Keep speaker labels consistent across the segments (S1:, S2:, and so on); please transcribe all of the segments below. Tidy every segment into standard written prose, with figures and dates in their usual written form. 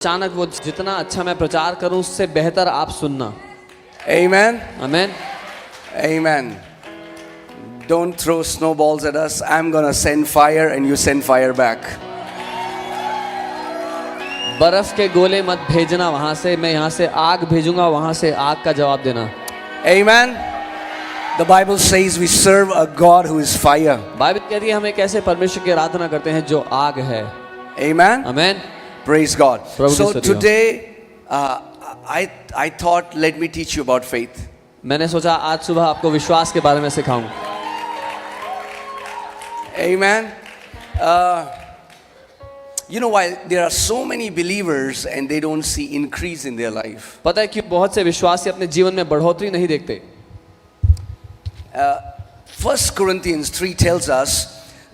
S1: अचानक वो जितना अच्छा मैं प्रचार करूं उससे बेहतर आप सुनना।
S2: Amen.
S1: Amen.
S2: Amen. Don't throw snowballs at us. I'm going to send fire and you send fire back.
S1: बर्फ के गोले मत भेजना वहां से, मैं यहाँ से आग भेजूंगा, वहां से आग का जवाब देना।
S2: Amen. The Bible says we serve a God who is fire.
S1: Bible कहती है हम एक ऐसे परमेश्वर की आराधना करते हैं जो आग है।
S2: Amen.
S1: आमेन।
S2: Praise God.
S1: प्रभु की
S2: So
S1: स्तुति हो।
S2: today I thought let me teach you about faith.
S1: मैंने सोचा आज सुबह आपको विश्वास के बारे में सिखाऊं।
S2: Amen. You know, while there are so many believers and they don't see increase in their life.
S1: पता है कि बहुत से विश्वासी अपने जीवन में बढ़ोतरी नहीं देखते।
S2: 1 Corinthians 3 tells us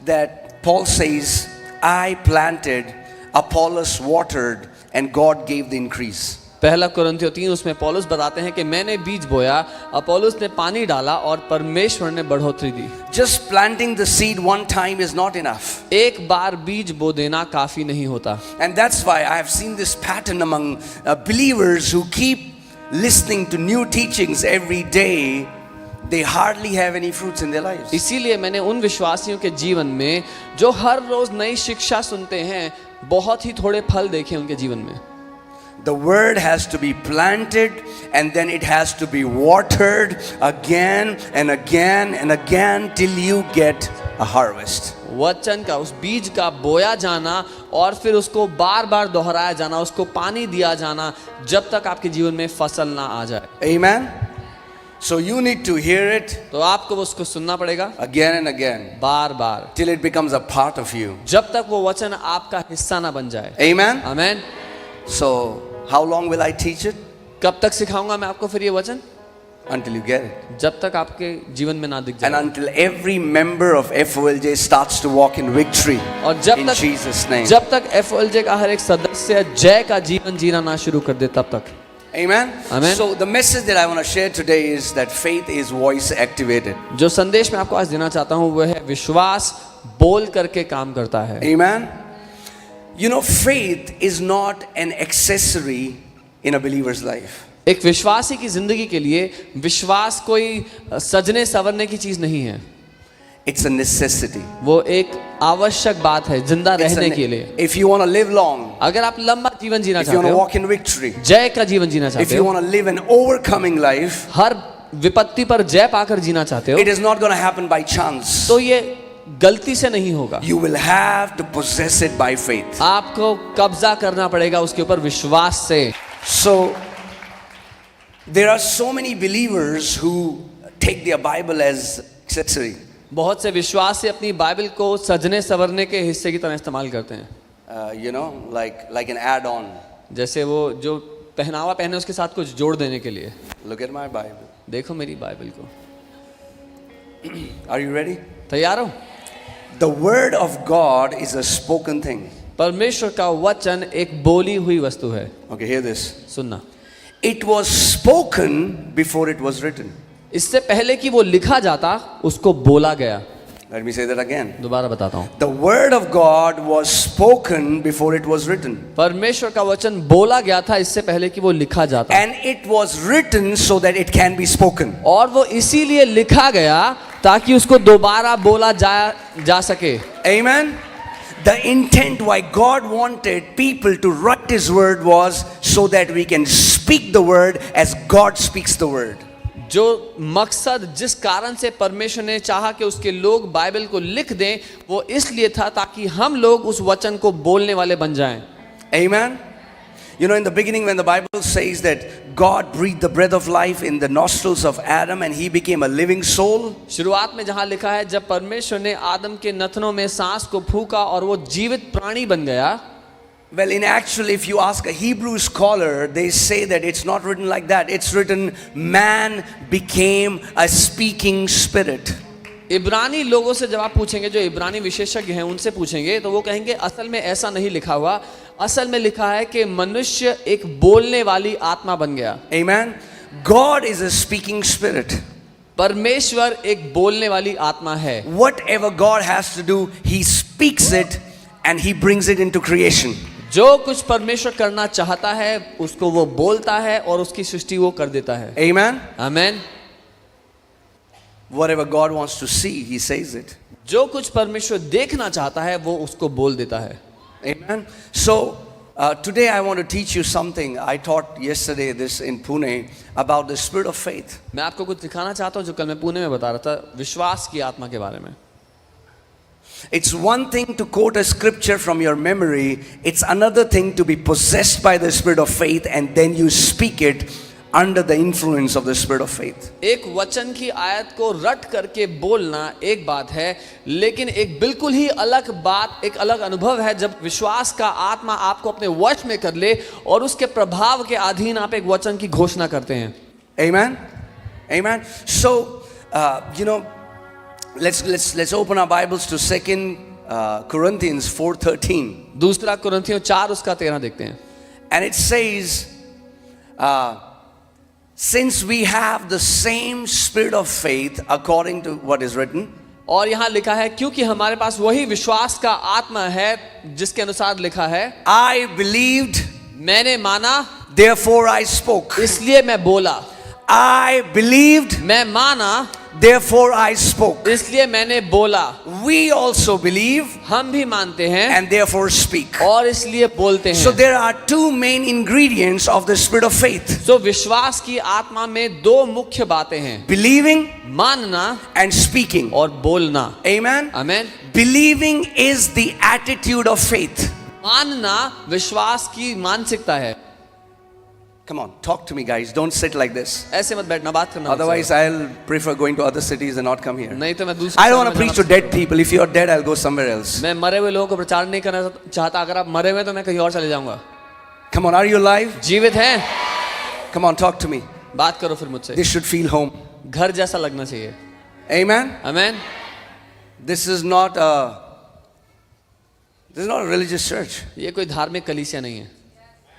S2: that Paul says, I planted, Apollos watered, and God gave the increase.
S1: पहला कुरिन्थियों 3 उसमें पौलुस बताते हैं कि मैंने बीज बोया, अपोलोस ने पानी डाला और परमेश्वर ने बढ़ोतरी दी।
S2: Just planting the seed one time is not enough.
S1: एक बार बीज बो देना काफी नहीं होता।
S2: And that's why I have seen this pattern among believers who keep listening to new teachings every day. They hardly have any fruits in their lives.
S1: इसीलिए मैंने उन विश्वासियों के जीवन में जो हर रोज नई शिक्षा सुनते हैं, बहुत ही थोड़े फल देखे उनके जीवन में।
S2: The word has to be planted and then it has to be watered again and again and again till you get a harvest.
S1: वचन का, उस बीज का बोया जाना और फिर उसको बार बार दोहराया जाना, उसको पानी दिया जाना, जब तक आपके जीवन में फसल ना आ जाए।
S2: Amen. So you need to hear it
S1: तो आपको उसको सुनना पड़ेगा
S2: again and again
S1: bar bar,
S2: till it becomes a part of you.
S1: जब तक वो वचन आपका हिस्सा ना बन जाए।
S2: Amen.
S1: Amen.
S2: So how long will I teach it?
S1: कब तक सिखाऊंगा मैं आपको फिर ये वचन?
S2: Until you get it.
S1: जब तक आपके जीवन में ना दिख
S2: And
S1: जाए।
S2: until every member of FOLJ starts to walk in victory
S1: और जब
S2: in Jesus' name.
S1: जब तक FOLJ का हर एक सदस्य जय का जीवन जीना ना शुरू कर दे तब तक।
S2: Amen.
S1: Amen.
S2: So the message that I want to share today is that faith is voice activated.
S1: जो संदेश मैं आपको आज देना चाहता हूँ वो है विश्वास बोल करके काम करता है।
S2: Amen. You know, faith is not an accessory in a believer's life.
S1: एक विश्वासी की जिंदगी के लिए विश्वास कोई सजने संवरने की चीज नहीं है।
S2: It's a necessity.
S1: वो एक आवश्यक बात है जिंदा
S2: It's
S1: रहने के लिए।
S2: If you want to live long,
S1: अगर आप लंबा जीवन जीना
S2: if you want
S1: चाहते
S2: to
S1: हो,
S2: walk in victory,
S1: जय का जीवन जीना
S2: if
S1: चाहते
S2: you
S1: हो,
S2: want to live an overcoming life,
S1: हर विपत्ति पर जय पाकर जीना चाहते हो,
S2: it is not going to happen by chance.
S1: तो ये गलती से नहीं होगा।
S2: You will have to possess it by faith.
S1: आपको कब्जा करना पड़ेगा उसके ऊपर विश्वास से।
S2: So there are so many believers who take their Bible as accessory.
S1: बहुत से विश्वासी अपनी बाइबल को सजने संवरने के हिस्से की तरह इस्तेमाल करते हैं।
S2: You know, like an add-on.
S1: जैसे वो जो पहनावा पहने उसके साथ कुछ जोड़ देने के लिए।
S2: Look at my Bible.
S1: देखो मेरी बाइबल को।
S2: Are you ready?
S1: तैयार हो?
S2: The word of God is a spoken thing.
S1: परमेश्वर का वचन एक बोली हुई वस्तु है।
S2: Okay, hear this.
S1: सुनना।
S2: It was spoken before it was written.
S1: इससे पहले कि वो लिखा जाता उसको बोला गया।
S2: Let me say that again.
S1: दोबारा बताता हूँ।
S2: The word of God was spoken before it was written.
S1: परमेश्वर का वचन बोला गया था इससे पहले कि वो लिखा जाता।
S2: And it was written so that it can be spoken.
S1: और वो इसीलिए लिखा गया ताकि उसको दोबारा बोला जा सके।
S2: Amen. The intent why God wanted people to write His word was so that we can speak the word as God speaks the word.
S1: जो मकसद जिस कारण से परमेश्वर ने चाहा कि उसके लोग बाइबल को लिख दें वो इसलिए था ताकि हम लोग उस वचन को बोलने वाले बन जाएं।
S2: Amen. You know, in the beginning when the Bible says that God breathed the breath of life in the nostrils of Adam and he became a living soul.
S1: शुरुआत में जहां लिखा है जब परमेश्वर ने आदम के नथनों में सांस को फूंका और वो जीवित प्राणी बन गया।
S2: Well, in actual, if you ask a Hebrew scholar, they say that it's not written like that. It's written, man became a speaking spirit.
S1: इब्रानी लोगों से जब आप पूछेंगे, जो इब्रानी विशेषज्ञ हैं उनसे पूछेंगे तो वो कहेंगे असल में ऐसा नहीं लिखा हुआ, असल में लिखा है कि मनुष्य एक बोलने वाली आत्मा बन गया।
S2: Amen. God is a speaking spirit.
S1: परमेश्वर एक बोलने वाली आत्मा है।
S2: Whatever God has to do, He speaks it and He brings it into creation.
S1: जो कुछ परमेश्वर करना चाहता है उसको वो बोलता है और उसकी सृष्टि वो कर देता है।
S2: Amen.
S1: Amen.
S2: Whatever God wants to see, He says it.
S1: जो कुछ परमेश्वर देखना चाहता है वो उसको बोल देता है।
S2: Amen. So today I want to teach you something. I taught yesterday this in Pune about the spirit of faith.
S1: मैं आपको कुछ दिखाना चाहता हूँ जो कल मैं पुणे में बता रहा था, विश्वास की आत्मा के बारे में।
S2: It's one thing to quote a scripture from your memory. It's another thing to be possessed by the spirit of faith and then you speak it under the influence of the spirit of faith.
S1: एक वचन की आयत को रट करके बोलना एक बात है, लेकिन एक बिल्कुल ही अलग बात, एक अलग अनुभव है जब विश्वास का आत्मा आपको अपने वश में कर ले और उसके प्रभाव के अधीन आप एक वचन की घोषणा करते हैं।
S2: Amen. Amen. So let's open our Bibles to 2 Corinthians 4:13.
S1: दूसरा कुरिन्थियों 4 उसका 13 देखते हैं।
S2: And it says, since we have the same spirit of faith according to what is written.
S1: और यहाँ लिखा है क्योंकि हमारे पास वही विश्वास का आत्मा है जिसके अनुसार लिखा है,
S2: I believed,
S1: मैंने माना,
S2: therefore I spoke.
S1: इसलिए मैं बोला।
S2: I believed,
S1: मैं माना,
S2: therefore I spoke.
S1: इसलिए मैंने बोला।
S2: We also believe
S1: हम भी मानते हैं
S2: and therefore speak.
S1: और इसलिए बोलते
S2: So
S1: हैं।
S2: there are two main ingredients of the spirit of faith.
S1: तो विश्वास की आत्मा में दो मुख्य बातें हैं,
S2: Believing
S1: मानना
S2: and speaking.
S1: और बोलना।
S2: Amen.
S1: Amen.
S2: Believing is the attitude of faith.
S1: मानना विश्वास की मानसिकता है।
S2: Come on, talk to me guys. Don't sit like this.
S1: ऐसे मत बैठना, बात करना।
S2: Otherwise I'll prefer going to other cities and not come here.
S1: नहीं तो मैं दूसरे
S2: I don't want to preach to dead people. If you're dead, I'll go somewhere else.
S1: मैं मरे हुए लोगों को प्रचार नहीं करना चाहता। अगर आप मरे हुए तो मैं कहीं और चले जाऊंगा।
S2: Come on, are you alive?
S1: जीवित हैं?
S2: Come on, talk to me.
S1: बात करो फिर मुझसे।
S2: This should feel home.
S1: घर जैसा लगना चाहिए।
S2: Amen.
S1: Amen.
S2: This is not a religious church.
S1: ये कोई धार्मिक कलीसिया नहीं है।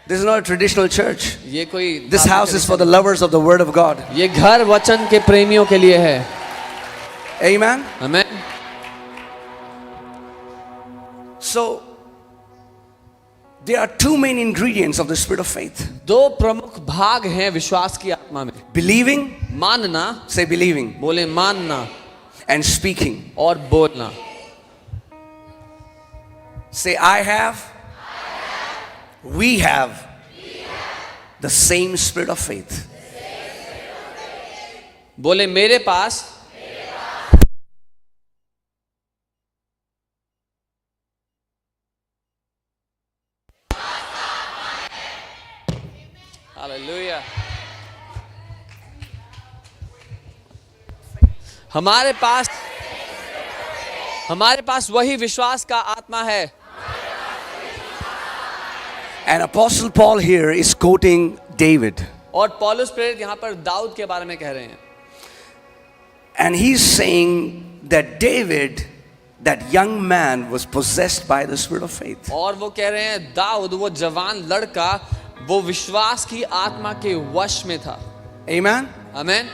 S2: This is not a traditional church.
S1: ये कोई
S2: This house is for the lovers of the word of God.
S1: ये घर वचन के प्रेमियों के लिए है।
S2: Amen.
S1: Amen.
S2: So there are two main ingredients of the spirit of faith.
S1: दो प्रमुख भाग हैं विश्वास की आत्मा में,
S2: Believing,
S1: मानना,
S2: say believing,
S1: बोले मानना,
S2: and speaking.
S1: और बोलना।
S2: Say I have, we have the same spirit of faith.
S1: बोले मेरे पास हालेलुया। हमारे पास वही विश्वास का आत्मा है।
S2: And Apostle Paul here is quoting David.
S1: और पौलुस प्रेरित यहाँ पर दाऊद के बारे में कह रहे हैं।
S2: And he's saying that David, that young man, was possessed by the spirit of faith.
S1: और वो कह रहे हैं दाऊद वो जवान लड़का वो विश्वास की आत्मा के वश में था।
S2: Amen.
S1: Amen.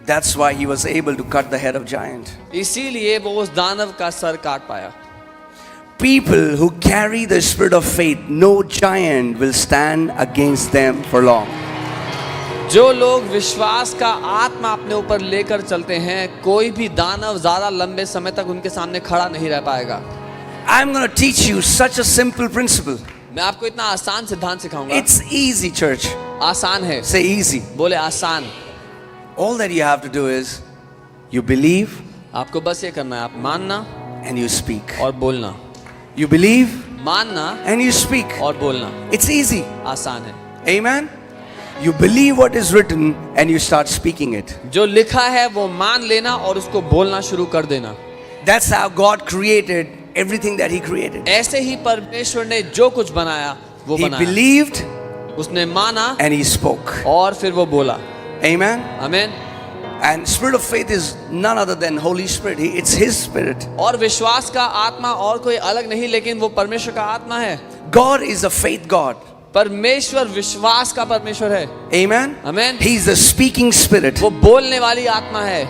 S2: That's why he was able to cut the head of giant.
S1: इसीलिए वो उस दानव का सर काट पाया।
S2: People who carry the spirit of faith, no giant will stand against them for long.
S1: जो लोग विश्वास का आत्मा अपने ऊपर लेकर चलते हैं, कोई भी दानव ज्यादा लंबे समय तक उनके सामने खड़ा नहीं रह पाएगा।
S2: I'm going to teach you such a simple principle.
S1: मैं आपको इतना आसान सिद्धांत सिखाऊंगा।
S2: It's easy, church.
S1: आसान है।
S2: Say easy.
S1: बोले आसान।
S2: All that you have to do is you believe
S1: आपको बस ये करना है, आप मानना
S2: and you speak.
S1: और बोलना।
S2: You believe
S1: मानना
S2: and you speak.
S1: और बोलना।
S2: It's easy.
S1: आसान है।
S2: Amen. You believe what is written and you start speaking it.
S1: जो लिखा है वो मान लेना और उसको बोलना शुरू कर देना।
S2: That's how God created everything that He created.
S1: ऐसे ही परमेश्वर ने जो कुछ बनाया वो
S2: He
S1: बनाया।
S2: believed
S1: उसने माना
S2: and He spoke.
S1: और फिर वो बोला।
S2: Amen.
S1: Amen.
S2: And spirit of faith is none other than Holy Spirit. It's His Spirit.
S1: और विश्वास का आत्मा और कोई अलग नहीं, लेकिन वो परमेश्वर का आत्मा है।
S2: God is a faith God.
S1: परमेश्वर विश्वास का परमेश्वर है।
S2: Amen.
S1: Amen.
S2: He is the speaking spirit.
S1: वो बोलने वाली आत्मा है।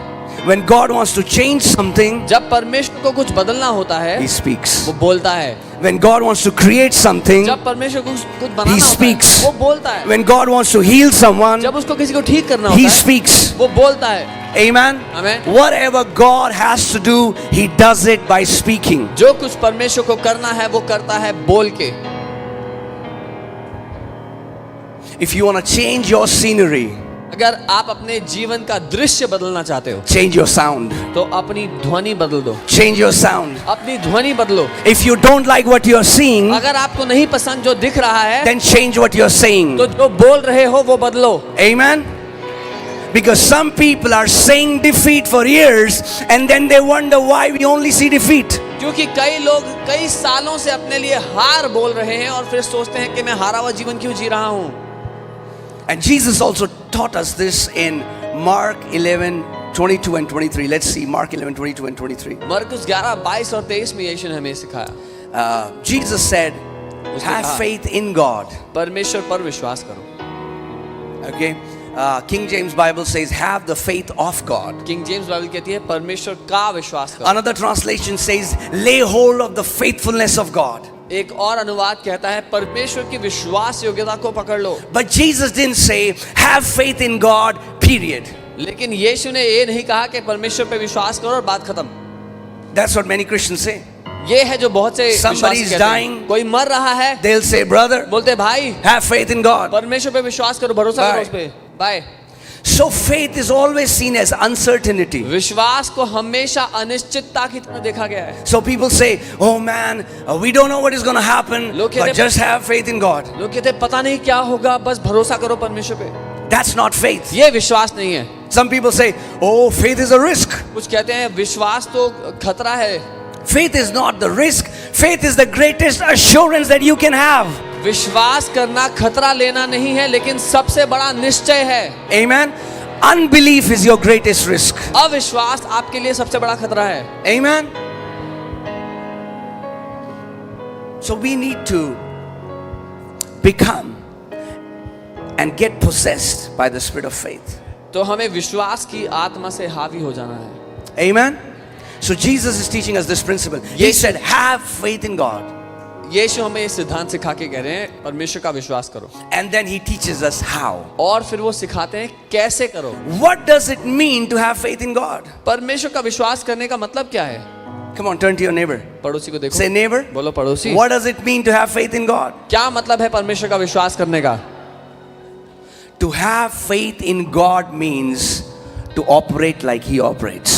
S2: When God wants to change something,
S1: जब परमेश्वर को कुछ बदलना होता है
S2: He speaks.
S1: वो बोलता है।
S2: When God wants to create something,
S1: जब परमेश्वर को कुछ बनाना
S2: He
S1: होता
S2: speaks.
S1: है, वो बोलता है।
S2: when God wants to heal someone,
S1: जब उसको किसी को ठीक करना
S2: He
S1: होता है,
S2: speaks.
S1: वो बोलता है।
S2: Amen.
S1: Amen.
S2: Whatever God has to do, He does it by speaking.
S1: जो कुछ परमेश्वर को करना है वो करता है बोल के।
S2: If you want to change your scenery,
S1: अगर आप अपने जीवन का दृश्य बदलना चाहते हो
S2: change your sound.
S1: तो अपनी ध्वनि बदल दो,
S2: Change your sound.
S1: अपनी ध्वनि बदलो।
S2: If you don't like what you're seeing,
S1: अगर आपको नहीं पसंद जो दिख रहा है
S2: then change what you're saying.
S1: तो जो बोल रहे हो वो बदलो।
S2: Amen. Because some people are saying defeat for years and then they wonder why we only see defeat.
S1: क्योंकि कई लोग कई सालों से अपने लिए हार बोल रहे हैं और फिर सोचते हैं कि मैं हारा हुआ जीवन क्यों जी रहा हूं।
S2: And Jesus also taught us this in Mark 11:22 and 23. Let's see Mark 11:22 and 23.
S1: मरकुस 11:22 और 23 में यीशु ने हमें सिखाया।
S2: Jesus said, have
S1: कहा,
S2: faith in God.
S1: परमेश्वर पर विश्वास करो।
S2: Okay. King James Bible says, have the faith of God.
S1: King James Bible कहती है परमेश्वर का विश्वास करो।
S2: Another translation says, lay hold of the faithfulness of God.
S1: एक और अनुवाद कहता है परमेश्वर की विश्वास योग्यता को पकड़ लो।
S2: But Jesus didn't say, have faith in God, period.
S1: लेकिन यीशु ने ये नहीं कहा कि परमेश्वर पे विश्वास करो और बात खत्म।
S2: That's what many Christians say.
S1: ये है जो बहुत से
S2: Somebody
S1: विश्वासी
S2: is
S1: कहते हैं।
S2: dying.
S1: कोई मर रहा है,
S2: They'll say, brother,
S1: बोलते भाई
S2: have faith in God.
S1: परमेश्वर पे विश्वास करो, भरोसा
S2: Bye.
S1: करो उस पे। Bye.
S2: So faith is always seen as uncertainty.
S1: विश्वास को हमेशा अनिश्चितता की तरह देखा गया है।
S2: So people say, oh man, we don't know what is going to happen,
S1: लोग कहते
S2: but
S1: हैं-
S2: just have faith in God.
S1: लोग कहते हैं पता नहीं क्या होगा, बस भरोसा करो परमेश्वर पे।
S2: That's not faith.
S1: ये विश्वास नहीं है।
S2: Some people say, oh, faith is a risk.
S1: कुछ कहते हैं विश्वास तो खतरा है।
S2: Faith is not the risk. Faith is the greatest assurance that you can have.
S1: विश्वास करना खतरा लेना नहीं है, लेकिन सबसे बड़ा निश्चय है।
S2: Amen. Unbelief is your greatest risk.
S1: अविश्वास आपके लिए सबसे बड़ा खतरा है।
S2: Amen. So we need to become and get possessed by the spirit of faith.
S1: तो हमें विश्वास की आत्मा से हावी हो जाना है।
S2: Amen. So Jesus is teaching us this principle. He
S1: Yes.
S2: said, have faith in God.
S1: यीशु हमें ये सिद्धांत सिखा के कह रहे हैं परमेश्वर का विश्वास करो,
S2: And then he teaches us how.
S1: और फिर वो सिखाते हैं कैसे करो।
S2: What does it mean to have faith in God?
S1: परमेश्वर का विश्वास करने का मतलब क्या है?
S2: Come on, turn to your neighbor.
S1: पड़ोसी को देखो।
S2: Say, neighbor,
S1: बोलो पड़ोसी।
S2: what does it mean to have faith in God?
S1: क्या मतलब है परमेश्वर का विश्वास करने का?
S2: To have faith in God means to operate like He operates.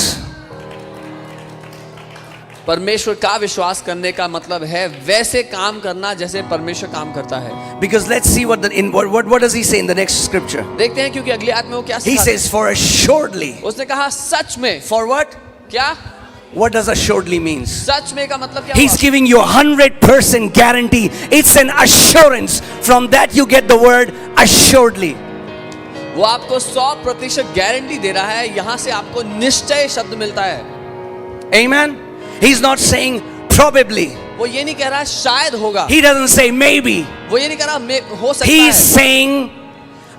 S1: परमेश्वर का विश्वास करने का मतलब है वैसे काम करना जैसे परमेश्वर काम करता है।
S2: Because let's see what does He say in the next scripture?
S1: देखते हैं क्योंकि अगली आयत में वो क्या
S2: He
S1: सिखाता
S2: says, for assuredly.
S1: है। उसने कहा सच में।
S2: For what?
S1: क्या?
S2: What does assuredly means?
S1: सच में का मतलब क्या
S2: He's
S1: हुआ?
S2: giving you 100% guarantee. It's an assurance. From that you get the word assuredly.
S1: वो आपको 100% गारंटी दे रहा है, यहाँ से आपको निश्चय शब्द मिलता है।
S2: Amen. He's not saying probably.
S1: वो ये नहीं कह रहा शायद होगा,
S2: He doesn't say maybe.
S1: वो ये नहीं कह रहा हो सकता
S2: He's
S1: है,
S2: saying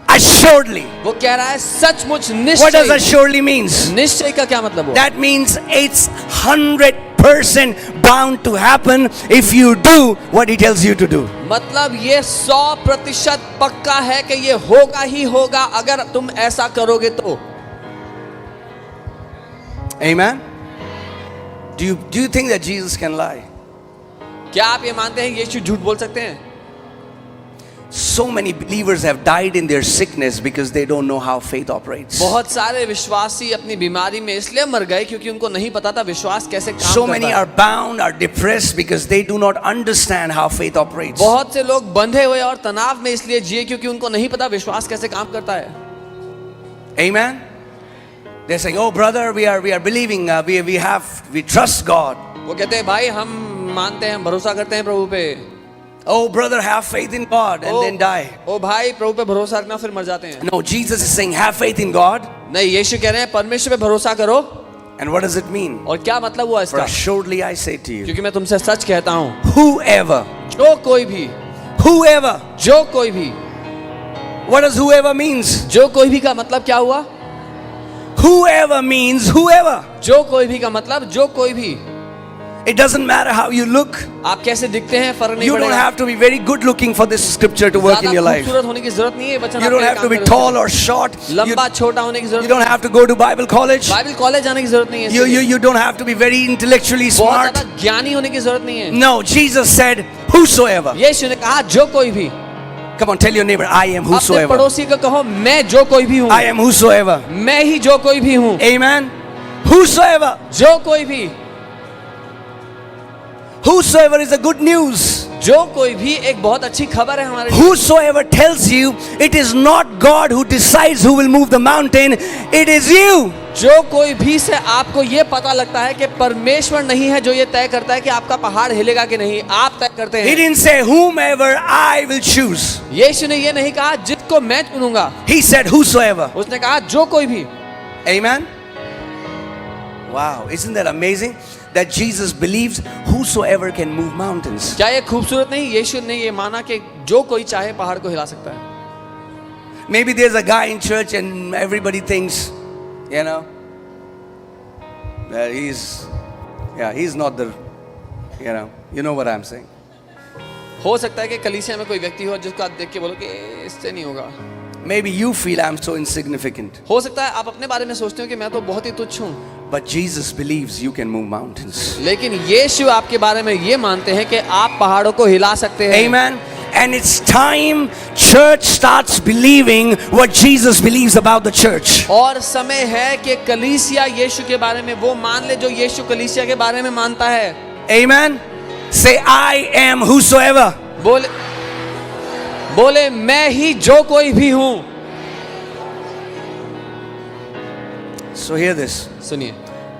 S2: assuredly.
S1: वो कह रहा है सचमुच
S2: What does
S1: निश्चय।
S2: assuredly means?
S1: निश्चय का क्या मतलब हुआ?
S2: That means it's 100% bound to happen if you do what He tells you to do.
S1: मतलब ये 100% पक्का है कि ये होगा ही होगा अगर तुम ऐसा करोगे तो।
S2: Amen. Do you think that Jesus can lie?
S1: क्या आप ये मानते हैं यीशु झूठ बोल सकते हैं?
S2: So many believers have died in their sickness because they don't know how faith operates.
S1: बहुत सारे विश्वासी अपनी बीमारी में इसलिए मर गए क्योंकि उनको नहीं पता था विश्वास कैसे काम
S2: So
S1: करता
S2: many
S1: है।
S2: are bound, are depressed because they do not understand how faith operates.
S1: बहुत से लोग बंधे हुए और तनाव में इसलिए जिए क्योंकि उनको नहीं पता विश्वास कैसे काम करता है।
S2: Amen. They're saying, "Oh brother, we are believing, we trust God."
S1: वो कहते हैं भाई हम मानते हैं, हम भरोसा करते हैं प्रभु पे।
S2: Oh brother, have faith in God and then die.
S1: ओ भाई प्रभु पे भरोसा रखना फिर मर जाते हैं।
S2: No, Jesus is saying, have faith in God.
S1: नहीं, यीशु कह रहे हैं परमेश्वर पे भरोसा करो।
S2: And what does it mean?
S1: और क्या मतलब हुआ
S2: For
S1: इसका?
S2: assuredly I say to you,
S1: क्योंकि मैं तुमसे सच कहता हूँ,
S2: whoever,
S1: जो कोई भी, जो कोई भी,
S2: what does whoever means?
S1: जो कोई भी का मतलब क्या हुआ?
S2: Whoever means whoever.
S1: जो कोई भी का मतलब जो कोई भी।
S2: It doesn't matter how you look.
S1: आप कैसे दिखते हैं फर्क नहीं
S2: You don't
S1: पड़ेगा।
S2: have to be very good looking for this scripture to work in your
S1: ज़्यादा
S2: life.
S1: खूबसूरत होने की जरूरत नहीं है वचन
S2: You
S1: आपके
S2: don't
S1: लिए
S2: have
S1: काम
S2: to be
S1: करेगा।
S2: tall or short. You,
S1: लंबा छोटा होने की
S2: you
S1: जरूरत
S2: don't have to go to Bible college.
S1: Bible college जाने की जरूरत नहीं है
S2: You don't have to be very intellectually
S1: बहुत
S2: smart.
S1: ज्यादा ज्ञानी होने की जरूरत नहीं है।
S2: No, Jesus said, whosoever.
S1: यीशु ने कहा जो कोई भी।
S2: Come on, tell your neighbor, I am
S1: अपने
S2: whosoever.
S1: पड़ोसी को कहो मैं जो कोई भी हूँ।
S2: I am whosoever.
S1: मैं ही जो कोई भी हूँ।
S2: Amen. Whosoever.
S1: जो कोई भी।
S2: Whosoever is a good news.
S1: जो कोई भी एक बहुत अच्छी खबर है हमारे लिए।
S2: Whosoever tells you it is not God who decides who will move the mountain, it is you.
S1: जो कोई भी से आपको ये पता लगता है कि परमेश्वर नहीं है जो ये तय करता है कि आपका पहाड़ हिलेगा कि नहीं, आप तय करते
S2: He
S1: हैं।
S2: didn't say whomever I will choose.
S1: यीशु ने ये नहीं कहा जिसको मैं चुनूंगा,
S2: He said whosoever.
S1: उसने कहा जो कोई भी।
S2: Amen. Wow, isn't that amazing that Jesus believes whosoever can move mountains.
S1: क्या ये खूबसूरत नहीं? यीशु ने ये माना कि जो कोई चाहे पहाड़ को हिला सकता है।
S2: Maybe there's a guy in church and everybody thinks, you know, that he's not the, you know what I'm saying.
S1: हो सकता है कि कलीसिया में कोई व्यक्ति हो जिसको आप देख के बोलो कि इससे नहीं होगा।
S2: Maybe you feel I'm so insignificant.
S1: हो सकता है आप अपने बारे में सोचते हो कि मैं तो बहुत ही तुच्छ हूँ,
S2: But Jesus believes you can move mountains.
S1: लेकिन यीशु आपके बारे में ये मानते हैं कि आप पहाड़ों को हिला सकते हैं।
S2: Amen. And it's time church starts believing what Jesus believes about the church.
S1: और समय है कि कलीसिया यीशु के बारे में वो मान ले जो यीशु कलीसिया के बारे में मानता है।
S2: Amen. Say, I am whosoever.
S1: बोले मैं ही जो कोई भी हूँ।
S2: So hear this.
S1: सुनिए,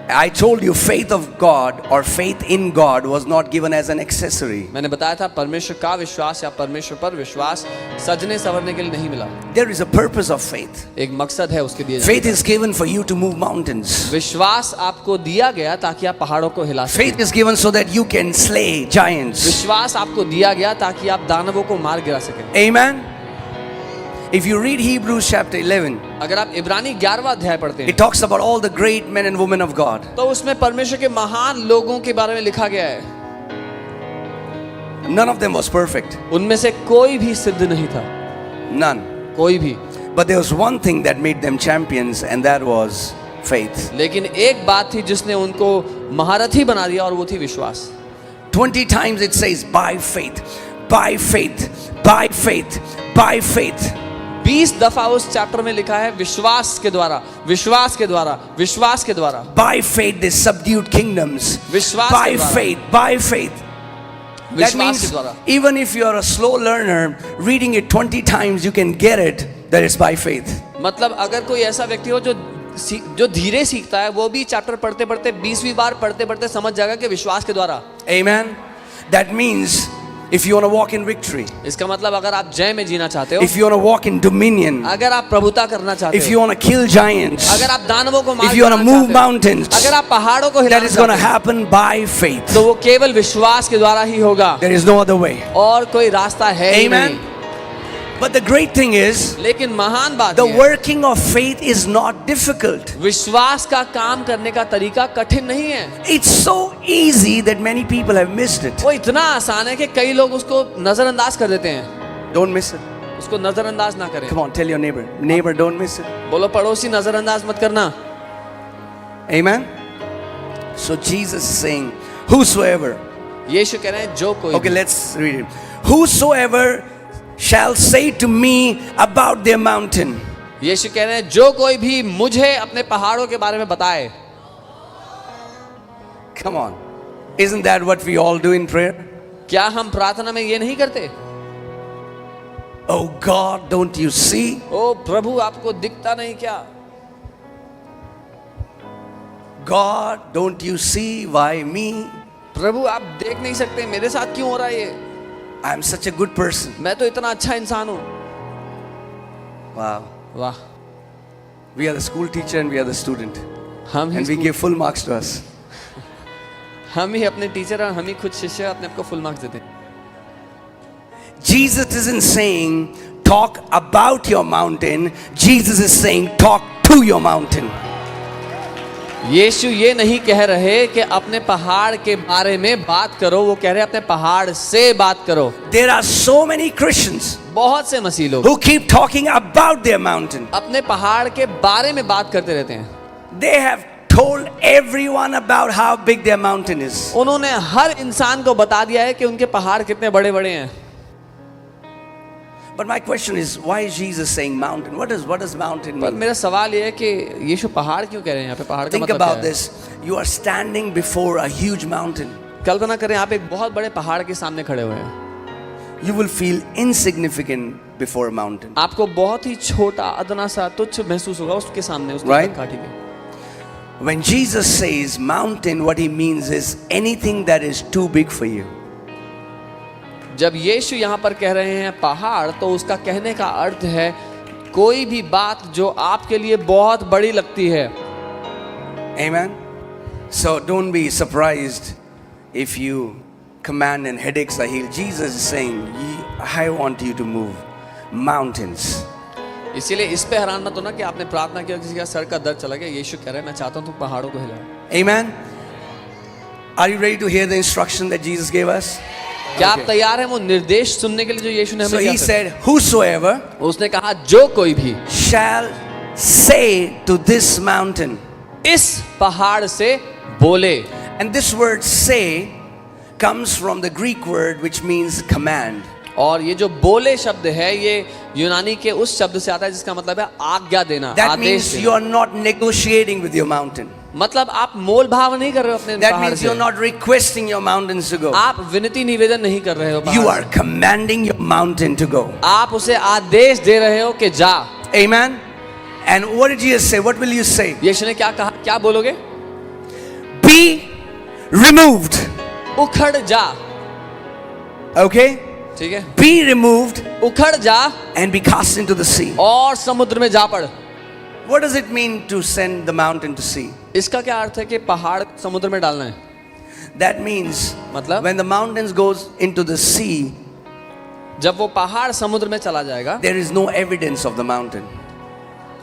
S2: I told you faith of God or faith in God was not given as an accessory.
S1: मैंने बताया था परमेश्वर का विश्वास या परमेश्वर पर विश्वास सजने संवरने के लिए नहीं मिला।
S2: There is a purpose of faith.
S1: एक मकसद है उसके दिए
S2: Faith is given for you to move mountains.
S1: विश्वास आपको दिया गया ताकि आप पहाड़ों को हिला सकें।
S2: Faith is given so that you can slay giants.
S1: विश्वास आपको दिया गया ताकि आप दानवों को मार गिरा सकें।
S2: Amen. If you read Hebrews chapter 11,
S1: अगर आप इब्रानी 11वां अध्याय पढ़ते हैं
S2: it talks about all the great men and women of God.
S1: तो उसमें परमेश्वर के महान लोगों के बारे में लिखा गया है।
S2: None of them was perfect.
S1: उनमें से कोई भी सिद्ध नहीं था,
S2: None.
S1: कोई भी।
S2: But there was one thing that made them champions, and that was faith.
S1: लेकिन एक बात थी जिसने उनको महारथी बना दिया और वो थी विश्वास।
S2: 20 times it says, by faith, by faith, by faith, by faith.
S1: 20 दफा उस चैप्टर में लिखा है विश्वास के द्वारा, विश्वास के द्वारा, विश्वास के द्वारा।
S2: By faith they subdued kingdoms.
S1: विश्वास
S2: By
S1: के द्वारा।
S2: faith, by faith. That
S1: विश्वास के
S2: means
S1: द्वारा।
S2: even if you are a slow learner, reading it 20 times you can get it, that is by faith.
S1: मतलब अगर कोई ऐसा व्यक्ति हो जो धीरे सीखता है वो भी चैप्टर पढ़ते पढ़ते 20वीं बार पढ़ते पढ़ते समझ जाएगा कि विश्वास के द्वारा।
S2: Amen. That means if you want to walk in victory,
S1: इसका मतलब अगर आप जय में जीना चाहते हो,
S2: if you want to walk in dominion,
S1: अगर आप प्रभुता करना चाहते
S2: if
S1: हो,
S2: you want to kill giants,
S1: अगर आप दानवों को मार
S2: if you want to
S1: गिराना
S2: move
S1: चाहते हो,
S2: mountains,
S1: अगर आप पहाड़ों को
S2: that
S1: हिलाना
S2: is going to
S1: चाहते हो,
S2: happen by faith.
S1: तो वो केवल विश्वास के द्वारा ही होगा,
S2: There is no other way.
S1: और कोई रास्ता है ही
S2: Amen.
S1: नहीं।
S2: But the great thing is,
S1: लेकिन महान बात
S2: the
S1: यह है,
S2: working of faith is not difficult.
S1: विश्वास का काम करने का तरीका कठिन नहीं है।
S2: It's so easy that many people have missed it.
S1: वो इतना आसान है कि कई लोग उसको नजरअंदाज कर देते हैं।
S2: Don't miss it.
S1: उसको नजरअंदाज ना करें।
S2: Come on, tell your neighbor. Neighbor, don't miss it.
S1: बोलो पड़ोसी नजरअंदाज मत करना।
S2: Amen. So Jesus is saying, whosoever.
S1: यीशु कह रहे हैं जो कोई
S2: Okay, let's read it. Whosoever shall say to me about their mountain.
S1: यीशु कह रहे हैं जो कोई भी मुझे अपने पहाड़ों के बारे में बताए।
S2: Come on. Isn't that what we all do in prayer?
S1: क्या हम प्रार्थना में ये नहीं करते?
S2: Oh God, don't you see?
S1: ओ प्रभु आपको दिखता नहीं क्या?
S2: God, don't you see why me?
S1: प्रभु आप देख नहीं सकते मेरे साथ क्यों हो रहा है ये?
S2: I am such a good person.
S1: मैं तो इतना अच्छा इंसान हूँ।
S2: Wow.
S1: वाह,
S2: We are the school teacher and we are the student.
S1: हम
S2: And we
S1: he
S2: give full marks to us.
S1: हम ही अपने टीचर और हम ही खुद शिष्य अपने आप को फुल मार्क्स देते हैं।
S2: Jesus isn't saying talk about your mountain. Jesus is saying talk to your mountain.
S1: यीशु ये नहीं कह रहे कि अपने पहाड़ के बारे में बात करो, वो कह रहे अपने पहाड़ से बात करो।
S2: There are so many Christians
S1: बहुत से मसीह लोग
S2: who keep talking about their mountain.
S1: अपने पहाड़ के बारे में बात करते रहते हैं।
S2: They have told everyone about how big their mountain is.
S1: उन्होंने हर इंसान को बता दिया है कि उनके पहाड़ कितने बड़े बड़े हैं।
S2: But my question is, why is Jesus saying mountain? What does mountain
S1: पर
S2: mean?
S1: मेरा सवाल ये है कि यीशु पहाड़ क्यों कह रहे हैं यहाँ पे? पहाड़ का
S2: Think
S1: मतलब क्या
S2: about
S1: है?
S2: this. You are standing before a huge mountain.
S1: कल्पना करें आप एक बहुत बड़े पहाड़ के सामने खड़े हुए हैं।
S2: You will feel insignificant before a mountain.
S1: आपको बहुत ही छोटा, अदना सा, तुच्छ महसूस होगा उसके सामने, उसकी
S2: Right?
S1: काठी में।
S2: When Jesus says mountain, what he means is anything that is too big for you.
S1: जब यीशु यहाँ पर कह रहे हैं पहाड़, तो उसका कहने का अर्थ है कोई भी बात जो आपके लिए बहुत बड़ी लगती है।
S2: Amen. So don't be surprised if you command and headaches are healed. Jesus is saying, I want you to move mountains.
S1: इसीलिए इस पे हैरान मत होना कि आपने प्रार्थना किया, किसी का सर का दर्द चला गया। यीशु कह रहे हैं मैं चाहता हूँ तुम पहाड़ों को हिलाओ।
S2: Amen. Are you ready to hear the instruction that Jesus gave us?
S1: क्या आप
S2: Okay.
S1: तैयार हैं वो निर्देश सुनने के लिए जो यीशु ने
S2: So
S1: हमें
S2: he
S1: दिया था?
S2: said, whosoever
S1: उसने कहा जो कोई भी
S2: shall say to this mountain.
S1: इस पहाड़ से बोले।
S2: And this word say comes from the Greek word which means command.
S1: और ये जो बोले शब्द है ये यूनानी के उस शब्द से आता है जिसका मतलब है आज्ञा देना,
S2: That
S1: आदेश
S2: means
S1: देना।
S2: you are not negotiating with your mountain.
S1: मतलब आप मोल भाव नहीं कर रहे हो अपने
S2: That
S1: पहाड़
S2: means
S1: से।
S2: you're not requesting your mountains to go.
S1: आप विनती निवेदन नहीं कर रहे हो
S2: You
S1: पहाड़
S2: are
S1: से।
S2: commanding your mountain to go.
S1: आप उसे आदेश दे रहे हो कि जा।
S2: Amen. And what did Jesus say? What will you say?
S1: यीशु ने क्या कहा? क्या बोलोगे?
S2: Be removed.
S1: उखड़ जा।
S2: Okay?
S1: ठीक है,
S2: Be removed
S1: उखड़ जा
S2: and be cast into the sea.
S1: और समुद्र में जा पड़।
S2: What does it mean to send the mountain to sea?
S1: इसका क्या अर्थ है कि पहाड़ समुद्र में डालना है?
S2: That means
S1: मतलब
S2: when the mountains goes into the sea,
S1: जब वो पहाड़ समुद्र में चला जाएगा
S2: there is no evidence of the mountain.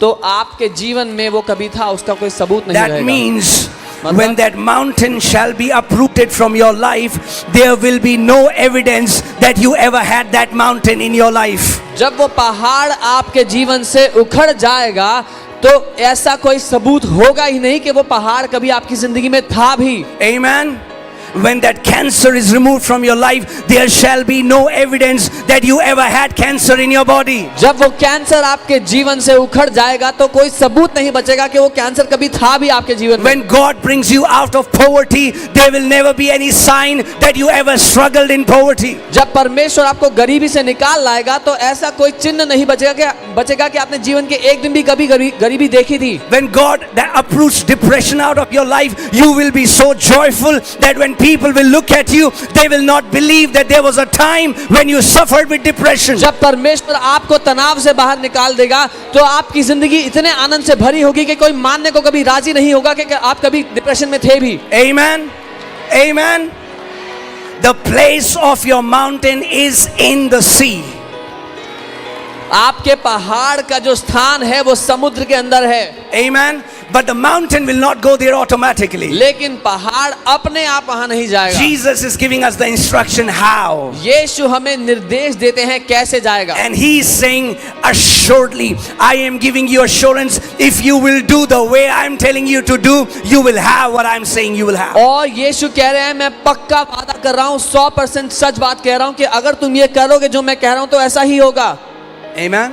S1: तो आपके जीवन में वो कभी था उसका कोई सबूत नहीं
S2: That
S1: रहेगा।
S2: means
S1: मतलब-
S2: when that mountain shall be uprooted from your life, there will be no evidence that you ever had that mountain in your life.
S1: जब वो पहाड़ आपके जीवन से उखड़ जाएगा तो ऐसा कोई सबूत होगा ही नहीं कि वो पहाड़ कभी आपकी जिंदगी में था भी।
S2: Amen. When that cancer is removed from your life, there shall be no evidence that you ever had cancer in your body.
S1: जब वो कैंसर आपके जीवन से उखड़ जाएगा तो कोई सबूत नहीं बचेगा कि वो कैंसर कभी था भी आपके जीवन में।
S2: When God brings you out of poverty, there will never be any sign that you ever struggled in poverty.
S1: जब परमेश्वर आपको गरीबी से निकाल लाएगा तो ऐसा कोई चिन्ह नहीं बचेगा कि आपने जीवन के एक दिन भी कभी गरीबी देखी थी।
S2: When God that uproots depression out of your life, you will be so joyful that when people will look at you, they will not believe that there was a time when you suffered with depression.
S1: जब परमेश्वर आपको तनाव से बाहर निकाल देगा तो आपकी जिंदगी इतने आनंद से भरी होगी कि कोई मानने को कभी राजी नहीं होगा कि आप कभी डिप्रेशन में थे भी।
S2: Amen. Amen. The place of your mountain is in the sea.
S1: आपके पहाड़ का जो स्थान है वो समुद्र के अंदर है।
S2: Amen. But the mountain will not go there automatically.
S1: लेकिन पहाड़ अपने आप वहां नहीं जाएगा।
S2: Jesus is giving us the instruction how.
S1: यीशु हमें निर्देश देते हैं कैसे जाएगा।
S2: And he is saying, assuredly, I am giving you assurance, if you will do the way I am telling you to do, you will have what I am saying you will have.
S1: और यीशु कह रहे हैं मैं पक्का वादा कर रहा हूं, 100% सच बात कह रहा हूं कि अगर तुम ये करोगे जो मैं कह रहा हूं तो ऐसा ही होगा।
S2: Amen.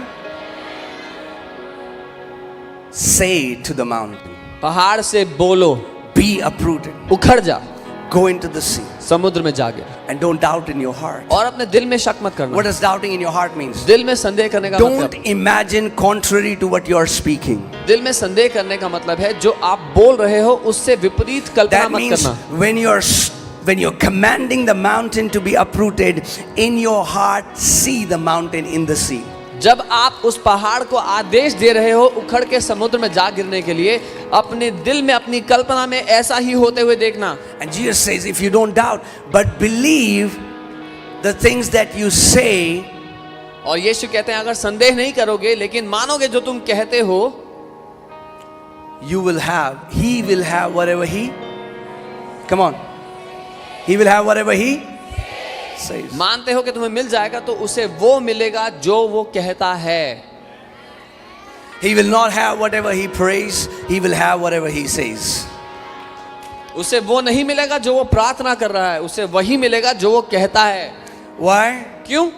S2: Say to the mountain,
S1: पहाड़ से बोलो,
S2: be uprooted,
S1: उखड़ जा,
S2: go into the sea,
S1: समुद्र में जा गिर,
S2: and don't doubt in your heart.
S1: और अपने दिल में शक मत करना।
S2: What does doubting in your heart means?
S1: दिल में संदेह करने का
S2: Don't
S1: मतलब,
S2: imagine contrary to what you are speaking.
S1: दिल में संदेह करने का मतलब है जो आप बोल रहे हो उससे विपरीत कल्पना
S2: That
S1: मत
S2: means
S1: करना।
S2: when you're commanding the mountain to be uprooted, in your heart see the mountain in the sea.
S1: जब आप उस पहाड़ को आदेश दे रहे हो उखड़ के समुद्र में जा गिरने के लिए, अपने दिल में अपनी कल्पना में ऐसा ही होते हुए देखना।
S2: And Jesus says, if you don't doubt, but believe the things that you say,
S1: और यीशु कहते हैं अगर संदेह नहीं करोगे लेकिन मानोगे जो तुम कहते हो,
S2: you will have, he will have whatever he, come on, he will have whatever he says.
S1: मानते हो कि तुम्हें मिल जाएगा तो उसे वो मिलेगा जो वो कहता है.
S2: He will not have whatever he prays, he will have whatever he says.
S1: उसे वो नहीं मिलेगा जो वो प्रार्थना कर रहा है, उसे वही मिलेगा जो वो कहता है.
S2: Why?
S1: क्यों?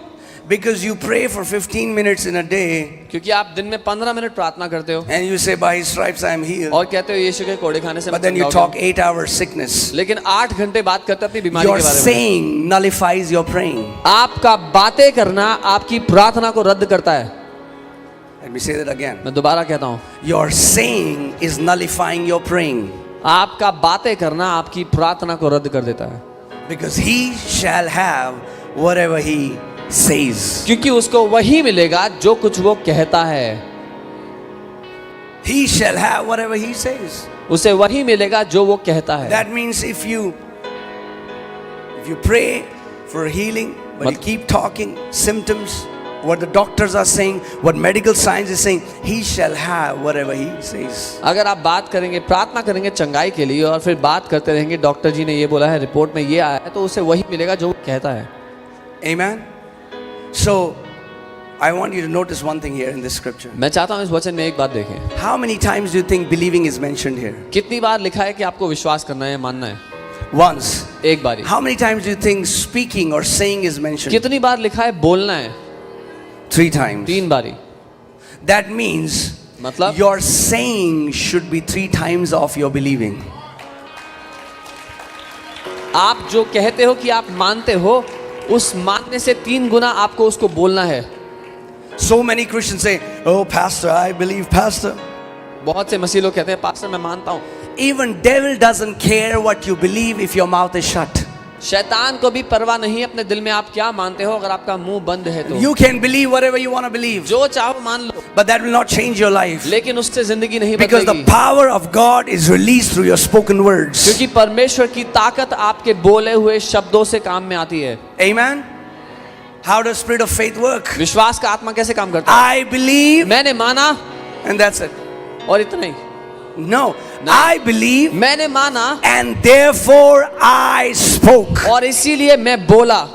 S2: Because you pray for 15 minutes in a day
S1: क्योंकि आप दिन में 15 मिनट प्रार्थना करते हो
S2: and you say by his stripes I am healed.
S1: और कहते हो यीशु के कोड़े खाने से मैं
S2: But then you
S1: चंगा हो
S2: talk
S1: गया.
S2: 8 hours sickness.
S1: लेकिन 8 घंटे बात करते हो अपनी बीमारी
S2: Your
S1: के बारे में.
S2: saying nullifies your praying.
S1: आपका बातें करना आपकी प्रार्थना को रद्द करता है.
S2: Let me say that again.
S1: मैं दोबारा कहता हूँ,
S2: Your saying is nullifying your praying.
S1: आपका बातें करना आपकी प्रार्थना को रद्द कर देता है.
S2: Because he shall have whatever he says.
S1: क्योंकि उसको वही मिलेगा जो कुछ वो कहता है.
S2: He shall have whatever he says.
S1: उसे वही मिलेगा जो वो कहता है.
S2: That means if you pray for healing, but you keep talking symptoms, what the doctors are saying, what medical science is saying, he shall have whatever he says.
S1: अगर आप बात करेंगे, प्रार्थना करेंगे चंगाई के लिए और फिर बात करते रहेंगे डॉक्टर जी ने ये बोला है, रिपोर्ट में ये आया है, तो उसे वही मिलेगा जो वो कहता है.
S2: Amen. So I want you to notice one thing here in this scripture.
S1: मैं चाहता हूँ इस वचन में एक बात देखें.
S2: How many times do you think believing is mentioned here?
S1: कितनी बार लिखा है कि आपको विश्वास करना है, मानना है?
S2: Once.
S1: एक बारी.
S2: How many times do you think speaking or saying is mentioned?
S1: कितनी बार लिखा है बोलना है?
S2: 3 times.
S1: 3 बारी.
S2: That means
S1: मतलब
S2: your saying should be 3 times of your believing.
S1: आप जो कहते हो कि आप मानते हो, उस मानने से 3 गुना आपको उसको बोलना है.
S2: So many Christians say, "Oh, pastor, I believe, pastor."
S1: बहुत से मसीह लोग कहते हैं पास्टर मैं मानता हूँ.
S2: Even devil doesn't care what you believe if your mouth is shut.
S1: शैतान को भी परवाह नहीं है अपने दिल में आप क्या मानते हो, अगर आपका मुंह बंद है तो.
S2: You can believe whatever you want to believe,
S1: जो चाहो मान लो,
S2: but that will not change your life.
S1: लेकिन उससे जिंदगी नहीं
S2: Because the
S1: बदलेगी.
S2: power of God is released through your spoken words.
S1: क्योंकि परमेश्वर की ताकत आपके बोले हुए शब्दों से काम में आती है.
S2: Amen. How does spirit of faith work?
S1: विश्वास का आत्मा कैसे काम करता है?
S2: I believe,
S1: मैंने माना
S2: and that's it.
S1: और इतना ही.
S2: No, I believe,
S1: मैंने माना
S2: and therefore I spoke.
S1: और इसीलिए मैं बोला.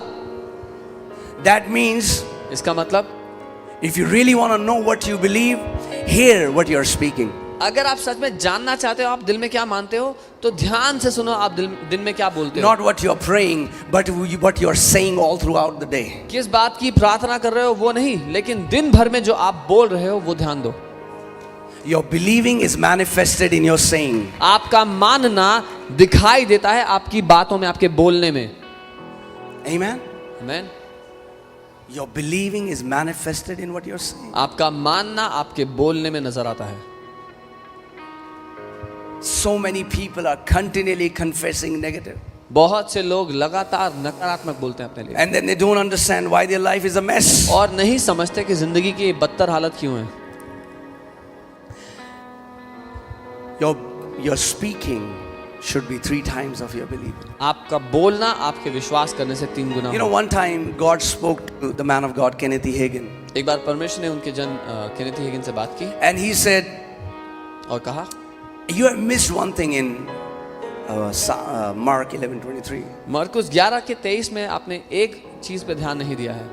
S2: That means
S1: इसका मतलब
S2: if you really want to know what you believe, hear what you are speaking.
S1: अगर आप सच में जानना चाहते हो आप दिल में क्या मानते हो, तो ध्यान से सुनो आप दिल में क्या बोलते हो.
S2: Not what you are praying, but what you are saying all throughout the day.
S1: किस बात की प्रार्थना कर रहे हो वो नहीं, लेकिन दिन भर में जो आप बोल रहे हो वो ध्यान दो.
S2: Your believing is manifested in your saying.
S1: आपका मानना दिखाई देता है आपकी बातों में, आपके बोलने में.
S2: Amen.
S1: आमीन.
S2: Your believing is manifested in what you are saying.
S1: आपका मानना आपके बोलने में नजर आता है.
S2: So many people are continually confessing negative.
S1: बहुत से लोग लगातार नकारात्मक बोलते हैं अपने लिए
S2: And then they don't understand why their life is a mess.
S1: और नहीं समझते कि जिंदगी की बदतर हालत क्यों है.
S2: Your speaking should be 3 times of your believing.
S1: आपका बोलना आपके विश्वास करने से 3 गुना
S2: You know,
S1: हो.
S2: one time God spoke to the man of God, Kenneth E. Hagin,
S1: एक बार परमेश्वर ने उनके जन केनेथ ई हिगिन से बात की
S2: and he said,
S1: और कहा
S2: "You have missed one thing in Mark 11:23."
S1: मरकुस 11 के 23 में आपने एक चीज पे ध्यान नहीं दिया है.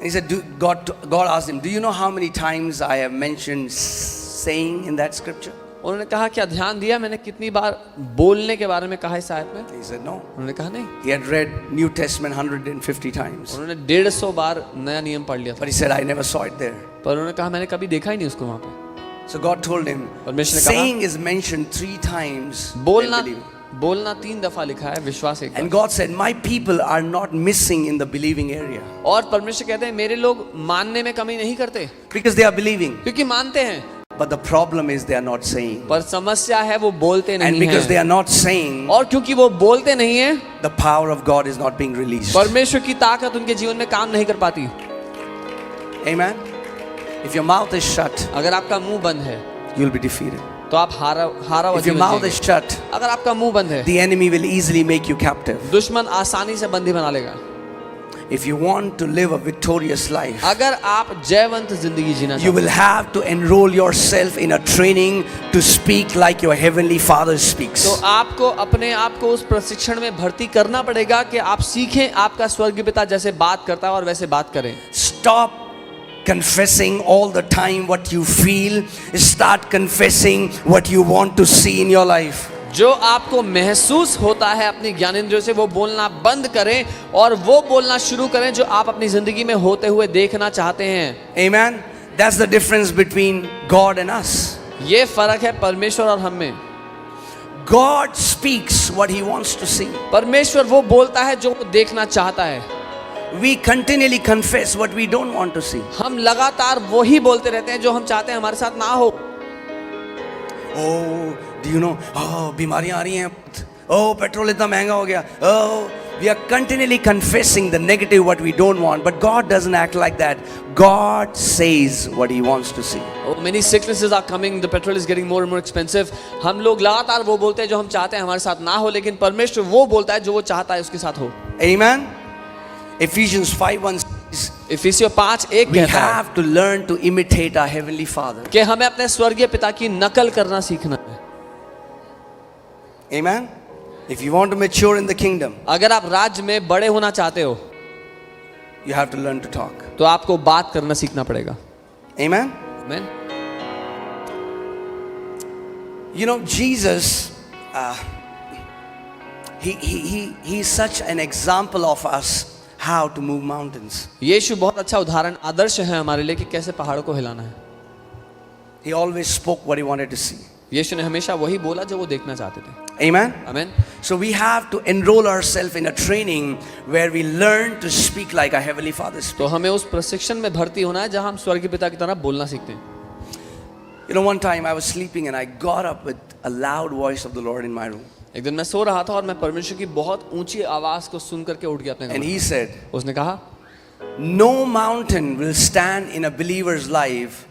S2: He said, God asked him, "Do you know how many times I have mentioned saying in that scripture?"
S1: उन्होंने कहा क्या ध्यान दिया मैंने कितनी बार बोलने के बारे में कहा इस आयत में.
S2: He said, "No."
S1: उन्होंने कहा नहीं.
S2: He had read New Testament 150 times,
S1: उन्होंने 150 बार नया नियम पढ़ लिया था,
S2: but he said, "I never saw it there."
S1: पर उन्होंने कहा मैंने कभी देखा ही नहीं उसको वहां पे.
S2: So God told him,
S1: परमेश्वर ने कहा,
S2: saying is mentioned 3 times.
S1: बोलना
S2: than believing.
S1: बोलना 3 दफा लिखा है, विश्वास एक
S2: And
S1: bar.
S2: God said, "My people are not missing in the believing area
S1: और परमेश्वर कहते हैं मेरे लोग मानने में कमी नहीं करते
S2: because they are believing.
S1: क्योंकि मानते हैं,
S2: But the problem is they are not saying.
S1: पर समस्या है वो बोलते
S2: And
S1: नहीं
S2: because they
S1: हैं.
S2: are not saying,
S1: और क्योंकि वो बोलते नहीं हैं,
S2: the power of God is not being released.
S1: परमेश्वर की ताकत उनके जीवन में काम नहीं कर पाती.
S2: Amen. If your mouth is shut,
S1: अगर आपका मुंह बंद है
S2: you will be defeated.
S1: तो आप हारा
S2: If your mouth is shut,
S1: अगर आपका मुंह बंद है
S2: the enemy will easily make you captive.
S1: दुश्मन आसानी से बंदी बना लेगा.
S2: if you want to live a victorious life,
S1: अगर आप जयवंत जिंदगी जीना
S2: you
S1: चाहते
S2: will have to enroll yourself in a training to speak like your heavenly Father speaks.
S1: तो आपको अपने आप को उस प्रशिक्षण में भर्ती करना पड़ेगा कि आप सीखें आपका स्वर्गीय पिता जैसे बात करता है और वैसे बात करें.
S2: Stop confessing all the time what you feel. Start confessing what you want to see in your life.
S1: जो आपको महसूस होता है अपनी ज्ञानेंद्रियों से वो बोलना बंद करें और वो बोलना शुरू करें जो आप अपनी जिंदगी में होते हुए देखना चाहते हैं.
S2: Amen. That's the difference between God and us.
S1: ये फर्क है परमेश्वर और हम में.
S2: God speaks what he wants to see.
S1: परमेश्वर वो बोलता है जो वो देखना चाहता है.
S2: We continually confess what we don't want to see.
S1: हम लगातार वही बोलते रहते हैं जो हम चाहते हैं हमारे साथ ना हो.
S2: Oh, do you know? Oh, बीमारियां आ रही हैं. Oh, पेट्रोल इतना महंगा हो गया. Oh, we are continually confessing the negative what we don't want, but God doesn't act like that. God says what he wants to see.
S1: Oh, many sicknesses are coming. The petrol is getting more and more expensive. हम लोग लगातार वो बोलते हैं जो हम चाहते हैं हमारे साथ ना हो, लेकिन परमेश्वर वो बोलता है जो वो चाहता है उसके साथ हो.
S2: Amen. Ephesians 5:1 says,
S1: इफिसियों 5:1
S2: we
S1: कहता है
S2: have to learn to imitate our heavenly Father.
S1: कि हमें अपने स्वर्गीय पिता की नकल करना सीखना है.
S2: Amen. If you want to mature in the kingdom,
S1: अगर आप राज्य में बड़े होना चाहते हो
S2: you have to learn to talk.
S1: तो आपको बात करना सीखना पड़ेगा.
S2: Amen.
S1: Amen.
S2: You know, Jesus, he's such an example of us how to move mountains.
S1: यीशु बहुत अच्छा उदाहरण आदर्श है हमारे लिए कि कैसे पहाड़ों को हिलाना है.
S2: He always spoke what he wanted to see.
S1: यीशु ने हमेशा वही बोला जो वो देखना चाहते थे.
S2: Amen.
S1: Amen.
S2: So we have to enroll ourselves in a training where we learn to speak like our heavenly Father speaks.
S1: तो हमें उस प्रशिक्षण में भर्ती होना है जहां हम स्वर्गीय पिता की तरह बोलना सीखते हैं.
S2: You know, one time I was sleeping and I got up with a loud voice of the Lord in my room.
S1: एक दिन मैं सो रहा था और मैं परमेश्वर की बहुत ऊंची आवाज को सुन करके उठ गया अपने
S2: And
S1: कमरे
S2: he
S1: में.
S2: said,
S1: उसने कहा
S2: no mountain will stand in a believer's life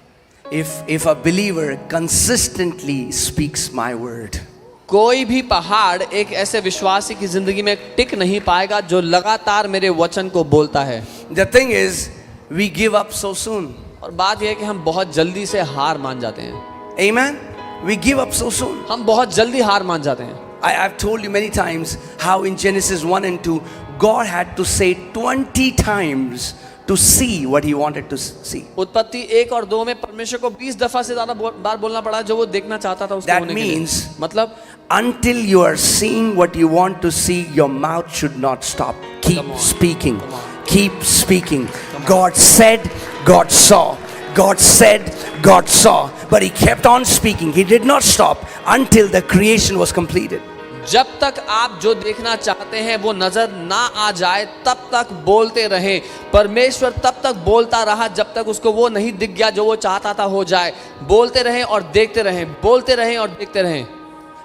S2: if a believer consistently speaks my word.
S1: कोई भी पहाड़ एक ऐसे विश्वासी की जिंदगी में टिक नहीं पाएगा जो लगातार मेरे वचन को बोलता है.
S2: The thing is, we give up so soon.
S1: और बात यह है कि हम बहुत जल्दी से हार मान जाते हैं.
S2: Amen. We give up so soon.
S1: हम बहुत जल्दी हार मान जाते हैं.
S2: I've told you many times how in Genesis 1 and 2, God had to say 20 times to see what he wanted to see.
S1: उत्पत्ति 1 और 2 में परमेश्वर को 20 दफा से ज्यादा बार बोलना पड़ा जो वो देखना चाहता था उसको
S2: That
S1: होने के लिए.
S2: means
S1: मतलब
S2: until you are seeing what you want to see, your mouth should not stop. Keep
S1: Come on.
S2: speaking.
S1: Come on.
S2: Keep speaking.
S1: Come on.
S2: God said, God saw. God said, God saw. But he kept on speaking. He did not stop until the creation was completed.
S1: जब तक आप जो देखना चाहते हैं वो नजर ना आ जाए तब तक बोलते रहें. परमेश्वर तब तक बोलता रहा जब तक उसको वो नहीं दिख गया जो वो चाहता था हो जाए. बोलते रहें और देखते रहें, बोलते रहें और देखते रहें.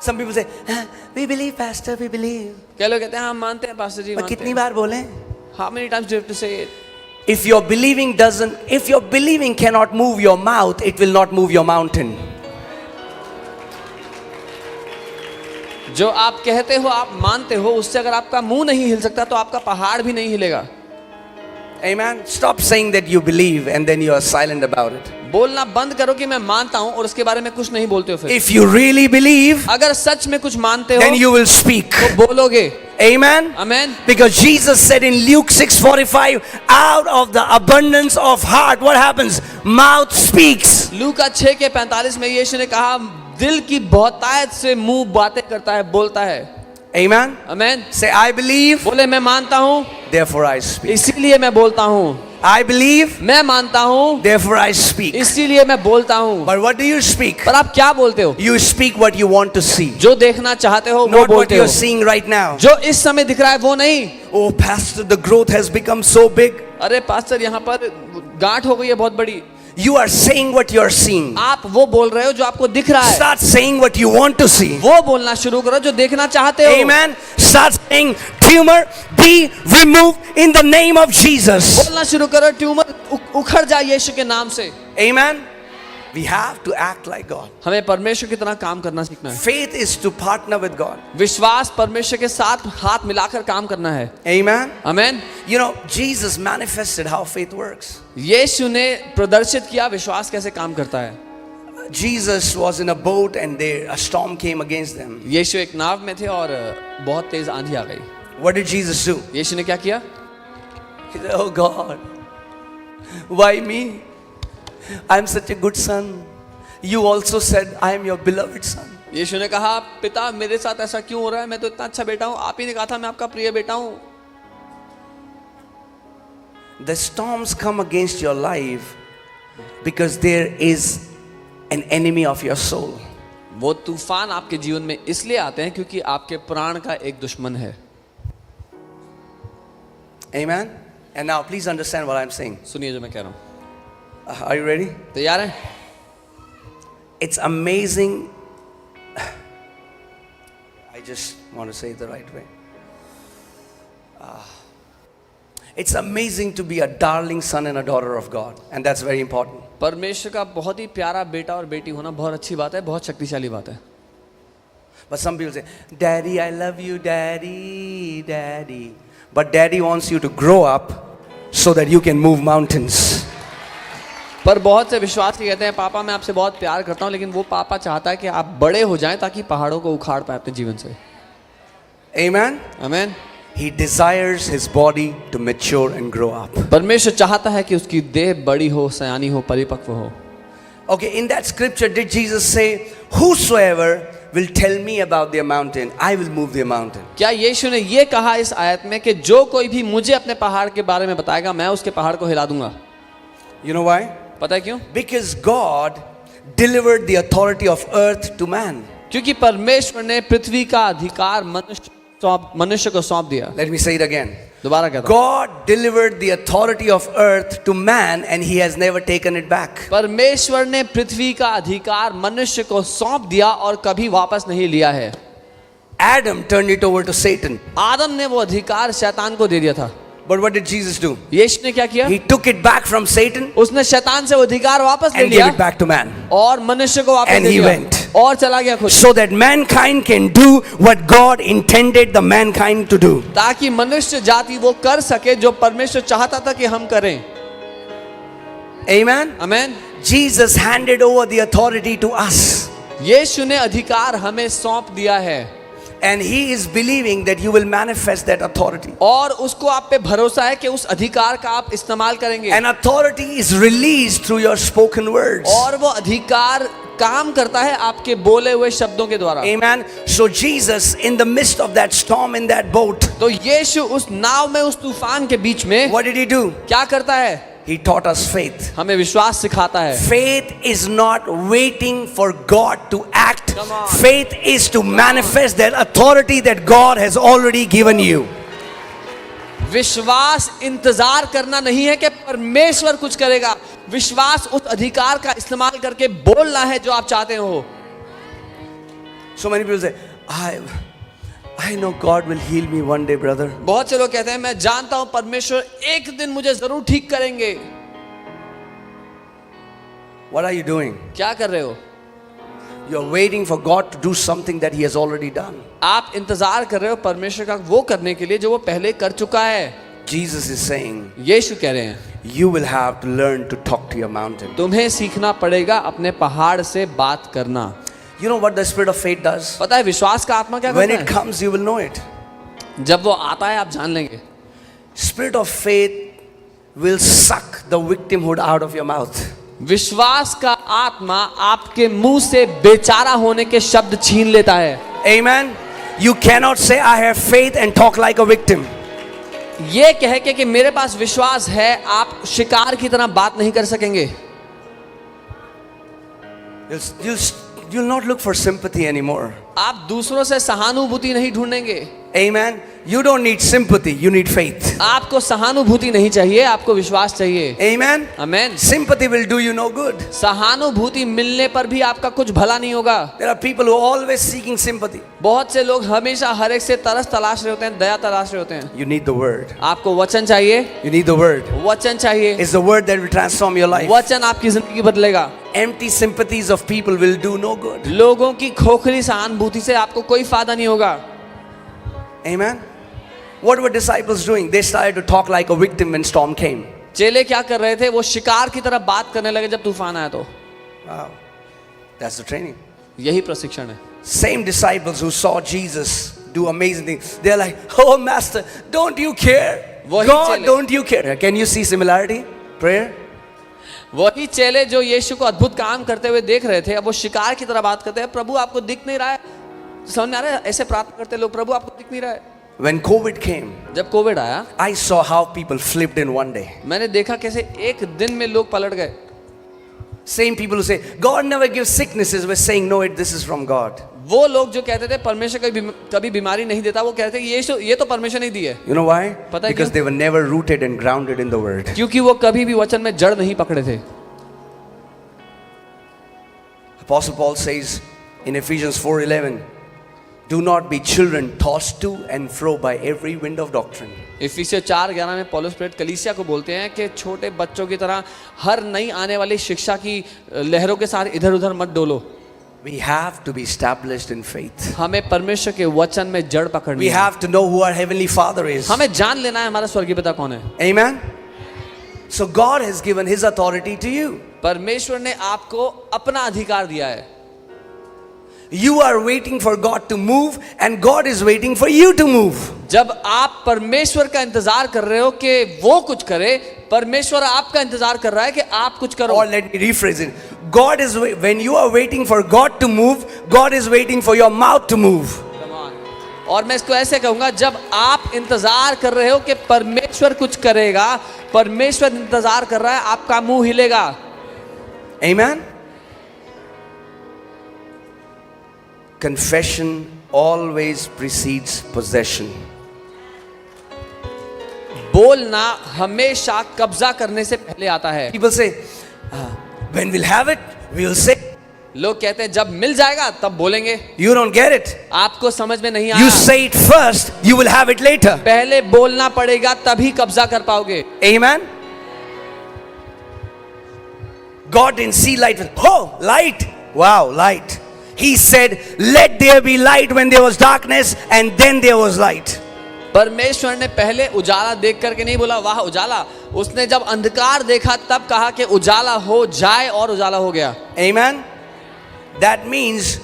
S2: Some people say, we believe, Pastor, we believe.
S1: क्या लोग कहते हैं हम मानते हैं पास्टर जी
S2: But
S1: मानते
S2: कितनी
S1: हैं.
S2: बार बोले?
S1: How many times do you have to say it?
S2: If your believing cannot move your mouth, it will not move your mountain.
S1: जो आप कहते हो आप मानते हो उससे अगर आपका मुंह नहीं हिल सकता तो आपका पहाड़ भी नहीं हिलेगा.
S2: Amen. Stop saying that you believe and then you are silent about it.
S1: बोलना बंद करो कि मैं मानता हूं और उसके बारे में कुछ नहीं बोलते हो. फिर
S2: If you really believe,
S1: अगर सच में कुछ मानते हो
S2: then you will speak.
S1: तो बोलोगे.
S2: Amen.
S1: Amen.
S2: Because Jesus said in Luke 6:45, out of the abundance of heart, what happens? Mouth speaks.
S1: लूका 6:45 में यीशु ने कहा दिल की बहुतायत से मुंह बातें करता है, बोलता है.
S2: Amen.
S1: Amen.
S2: Say, I believe,
S1: बोले मैं मानता हूं
S2: therefore I speak.
S1: इसीलिए मैं बोलता हूं.
S2: I believe,
S1: मैं मानता हूं
S2: therefore I speak.
S1: इसीलिए मैं बोलता हूं.
S2: But what do you speak?
S1: पर आप क्या बोलते हो?
S2: You speak what you want to see.
S1: जो देखना चाहते हो वो
S2: Not what
S1: बोलते हो.
S2: you're seeing right now.
S1: जो इस समय दिख रहा है वो नहीं.
S2: Oh, Pastor, the growth has become so big.
S1: अरे पास्टर यहाँ पर गांठ हो गई है बहुत बड़ी.
S2: You are saying what you are seeing.
S1: आप वो बोल रहे हो जो आपको दिख रहा है.
S2: Start saying what you want to see.
S1: वो बोलना शुरू करो जो देखना चाहते हो.
S2: Amen. Start saying, tumor, be removed in the name of Jesus.
S1: बोलना शुरू करो ट्यूमर उखड़ जाए यीशु के नाम से.
S2: Amen. We have to act like God.
S1: हमें परमेश्वर की तरह काम करना सीखना है।
S2: Faith is to partner with God.
S1: विश्वास परमेश्वर के साथ हाथ मिलाकर काम करना है।
S2: Amen.
S1: Amen.
S2: You know, Jesus manifested how faith works.
S1: यीशु ने प्रदर्शित किया विश्वास कैसे काम करता है।
S2: Jesus was in a boat and a storm came against them.
S1: यीशु एक नाव में थे और बहुत तेज आंधी आ गई।
S2: What did Jesus do?
S1: यीशु ने क्या किया?
S2: He said, "Oh God, why me? I'm such a good son. You also said I am your beloved son."
S1: यीशु ने कहा, पिता मेरे साथ ऐसा क्यों हो रहा है? मैं तो इतना अच्छा बेटा हूँ। आप ही ने कहा था मैं आपका प्रिय बेटा हूँ।
S2: The storms come against your life because there is an enemy of your soul.
S1: वो तूफान आपके जीवन में इसलिए आते हैं क्योंकि आपके प्राण का एक दुश्मन है।
S2: Amen. And now please understand what I'm saying.
S1: सुनिए जो मैं कह रहा हूँ।
S2: Are you ready?
S1: तैयार हैं?
S2: It's amazing. I just want to say it the right way. It's amazing to be a darling son and a daughter of God, and that's very important.
S1: परमेश्वर का बहुत ही प्यारा बेटा और बेटी होना बहुत अच्छी बात है, बहुत शक्तिशाली बात है।
S2: But some people say, "Daddy, I love you, Daddy, Daddy." But Daddy wants you to grow up so that you can move mountains.
S1: पर बहुत से विश्वासी कहते हैं, पापा मैं आपसे बहुत प्यार करता हूँ, लेकिन वो पापा चाहता है कि आप बड़े हो जाएं ताकि पहाड़ों को उखाड़ पाए अपने जीवन से।
S2: Amen.
S1: आमीन।
S2: He desires his body to mature and grow up.
S1: परमेश्वर चाहता है कि उसकी देह बड़ी हो, सयानी हो, परिपक्व हो।
S2: Okay, in that scripture, did Jesus say, "Whosoever will tell me about their mountain, I will move their mountain"?
S1: क्या यीशु ने ये कहा इस आयत में कि जो कोई भी मुझे अपने पहाड़ के बारे में बताएगा, मैं उसके पहाड़ को हिला दूंगा?
S2: You know why?
S1: पता है क्यों?
S2: Because God delivered the authority of earth to man.
S1: क्योंकि परमेश्वर ने पृथ्वी का अधिकार मनुष्य को सौंप दिया।
S2: Let me say it again.
S1: दोबारा कहता हूं।
S2: God delivered the authority of earth to man and he has never taken it back.
S1: परमेश्वर ने पृथ्वी का अधिकार मनुष्य को सौंप दिया और कभी वापस नहीं लिया है।
S2: Adam turned it over to Satan.
S1: आदम ने वो अधिकार शैतान को दे दिया था।
S2: But what did Jesus do?
S1: यीशु ने क्या किया?
S2: He took it back from Satan
S1: उसने शैतान से वो अधिकार वापस ले
S2: and gave
S1: लिया
S2: it back to man.
S1: और मनुष्य को वापस
S2: And
S1: दे
S2: he
S1: दिया
S2: went.
S1: और चला गया खुद,
S2: So that mankind can do what God intended the mankind to do.
S1: ताकि मनुष्य जाति वो कर सके जो परमेश्वर चाहता था कि हम करें।
S2: Amen.
S1: आमीन।
S2: Jesus handed over the authority to us.
S1: यीशु ने अधिकार हमें सौंप दिया है
S2: And he is believing that you will manifest that authority.
S1: और उसको आप पे भरोसा है कि उस अधिकार का आप इस्तेमाल करेंगे।
S2: And authority is released through your spoken words.
S1: और वो अधिकार काम करता है आपके बोले हुए शब्दों के द्वारा।
S2: Amen. So Jesus, in the midst of that storm in that boat,
S1: तो यीशु उस नाव में उस तूफान के बीच में
S2: what did he do?
S1: क्या करता है?
S2: He taught us faith.
S1: हमें विश्वास सिखाता है।
S2: Faith is not waiting for God to act.
S1: Come on.
S2: Faith is to manifest that authority that God has already given you.
S1: विश्वास इंतजार करना नहीं है कि परमेश्वर कुछ करेगा। विश्वास उस अधिकार का इस्तेमाल करके बोलना है जो आप चाहते हो।
S2: So many people say, I know God will heal me one day, brother.
S1: बहुत से लोग कहते हैं मैं जानता हूं परमेश्वर एक दिन मुझे जरूर ठीक करेंगे।
S2: What are you doing?
S1: क्या कर रहे हो?
S2: You're waiting for God to do something that He has already done.
S1: आप इंतजार कर रहे हो परमेश्वर का वो करने के लिए जो वो पहले कर चुका है।
S2: Jesus is saying,
S1: यीशु कह रहे हैं
S2: you will have to learn to talk to your mountain.
S1: तुम्हें सीखना पड़ेगा अपने पहाड़ से बात करना।
S2: You know what the spirit of faith does?
S1: पता है विश्वास का आत्मा क्या
S2: When
S1: करता
S2: it
S1: है?
S2: comes, you will know it.
S1: जब वो आता है आप जान लेंगे।
S2: Spirit of faith will suck the victimhood out of your mouth.
S1: विश्वास का आत्मा आपके मुंह से बेचारा होने के शब्द छीन लेता है।
S2: Amen. You cannot say I have faith and talk like a victim.
S1: ये कह के कि मेरे पास विश्वास है, आप शिकार की तरह बात नहीं कर सकेंगे।
S2: You'll not look for sympathy anymore.
S1: आप दूसरों से सहानुभूति नहीं ढूंढेंगे।
S2: Amen. You don't need sympathy, you need faith.
S1: आपको सहानुभूति नहीं चाहिए, आपको विश्वास चाहिए।
S2: Amen?
S1: Amen.
S2: Sympathy will do you no good.
S1: सहानुभूति मिलने पर भी आपका कुछ भला नहीं होगा।
S2: There are people who are always seeking sympathy.
S1: बहुत से लोग हमेशा हर एक से तरस तलाश रहे होते हैं, दया तलाश रहे होते हैं।
S2: You need the word.
S1: आपको वचन चाहिए,
S2: You need the word.
S1: वचन चाहिए।
S2: It's the word that will transform your life.
S1: वचन आपकी जिंदगी बदलेगा।
S2: Empty sympathies of people will do no good.
S1: लोगों की खोखली सहानुभूति से आपको कोई फायदा नहीं होगा।
S2: Amen? What were disciples doing? They started to talk like a victim when storm came.
S1: चेले क्या कर रहे थे? वो शिकार की तरह बात करने लगे जब तूफान आया तो।
S2: Wow. That's the training.
S1: यही प्रशिक्षण है।
S2: Same disciples who saw Jesus do amazing things. They're like, oh master, don't you care?
S1: वही
S2: God,
S1: चेले।
S2: don't you care? Can you see similarity? Prayer?
S1: वही चेले जो यीशु को अद्भुत काम करते हुए देख रहे थे, अब वो शिकार की तरह बात करते हैं, प्रभु आपको दिख नहीं रहा है? समझ में आ रहा है? ऐसे प्रार्थना करते लोग, प्रभु आपको दिख नहीं रहा है?
S2: When COVID came,
S1: जब कोविड आया,
S2: I saw how people flipped in one day.
S1: मैंने देखा कैसे एक दिन में लोग पलट गए।
S2: Same people who say, God never gives sicknesses, were saying, no, this is from God.
S1: वो लोग जो कहते थे परमेश्वर कभी बीमारी नहीं देता, वो कहते थे ये तो परमेश्वर नहीं दी है।
S2: You know why?
S1: पता है
S2: Because
S1: क्यों?
S2: they were never rooted and grounded in the word.
S1: क्योंकि वो कभी भी वचन में जड़ नहीं पकड़े थे।
S2: Apostle Paul says in Ephesians 4:11, do not be children tossed to and fro by every wind of doctrine.
S1: इफिसियों 4:11 में पौलुस प्रेरित कलीसिया को बोलते हैं कि छोटे बच्चों की तरह हर नई आने वाली शिक्षा की लहरों के साथ इधर उधर मत Dolo.
S2: We have to be established in faith.
S1: हमें परमेश्वर के वचन में जड़ पकड़नी
S2: We
S1: है।
S2: have to know who our heavenly Father is.
S1: हमें जान लेना है हमारा स्वर्गीय पिता कौन है।
S2: Amen? So God has given His authority to you.
S1: परमेश्वर ने आपको अपना अधिकार दिया है।
S2: You are waiting for God to move and God is waiting for you to move.
S1: जब आप परमेश्वर का इंतजार कर रहे हो कि वो कुछ करे, परमेश्वर आपका इंतजार कर रहा है कि आप कुछ करो।
S2: Or let me rephrase it. God is when you are waiting for God to move, God is waiting for your mouth to move.
S1: और मैं इसको ऐसे कहूंगा, जब आप इंतजार कर रहे हो कि परमेश्वर कुछ करेगा, परमेश्वर इंतजार कर रहा है आपका मुंह हिलेगा।
S2: Amen? Confession always precedes possession.
S1: बोलना हमेशा कब्जा करने से पहले आता है।
S2: People say, when we'll have it, we will say.
S1: लोग कहते हैं जब मिल जाएगा तब बोलेंगे।
S2: You don't get it.
S1: आपको समझ में नहीं
S2: You
S1: आया।
S2: say it first, you will have it later.
S1: पहले बोलना पड़ेगा तभी कब्जा कर पाओगे।
S2: Amen? God didn't see light. Oh, light. Wow, light. He said, let there be light when there was darkness, and then there was light.
S1: परमेश्वर ने पहले उजाला देख करके नहीं बोला वाह उजाला, उसने जब अंधकार देखा तब कहा कि उजाला हो जाए और उजाला हो गया।
S2: Amen? That means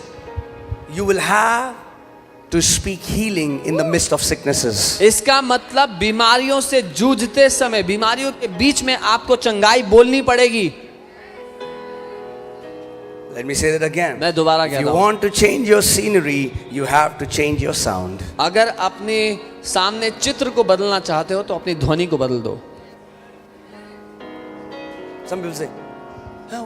S2: you will have to speak healing in the midst of sicknesses.
S1: इसका मतलब बीमारियों से जूझते समय, बीमारियों के बीच में आपको चंगाई बोलनी पड़ेगी।
S2: Let me say that again.
S1: मैं दोबारा
S2: If
S1: कहता
S2: you
S1: हूँ,
S2: want to change your scenery, you have to change your sound.
S1: अगर अपने सामने चित्र को बदलना चाहते हो तो अपनी ध्वनि को बदल दो।
S2: Some people say,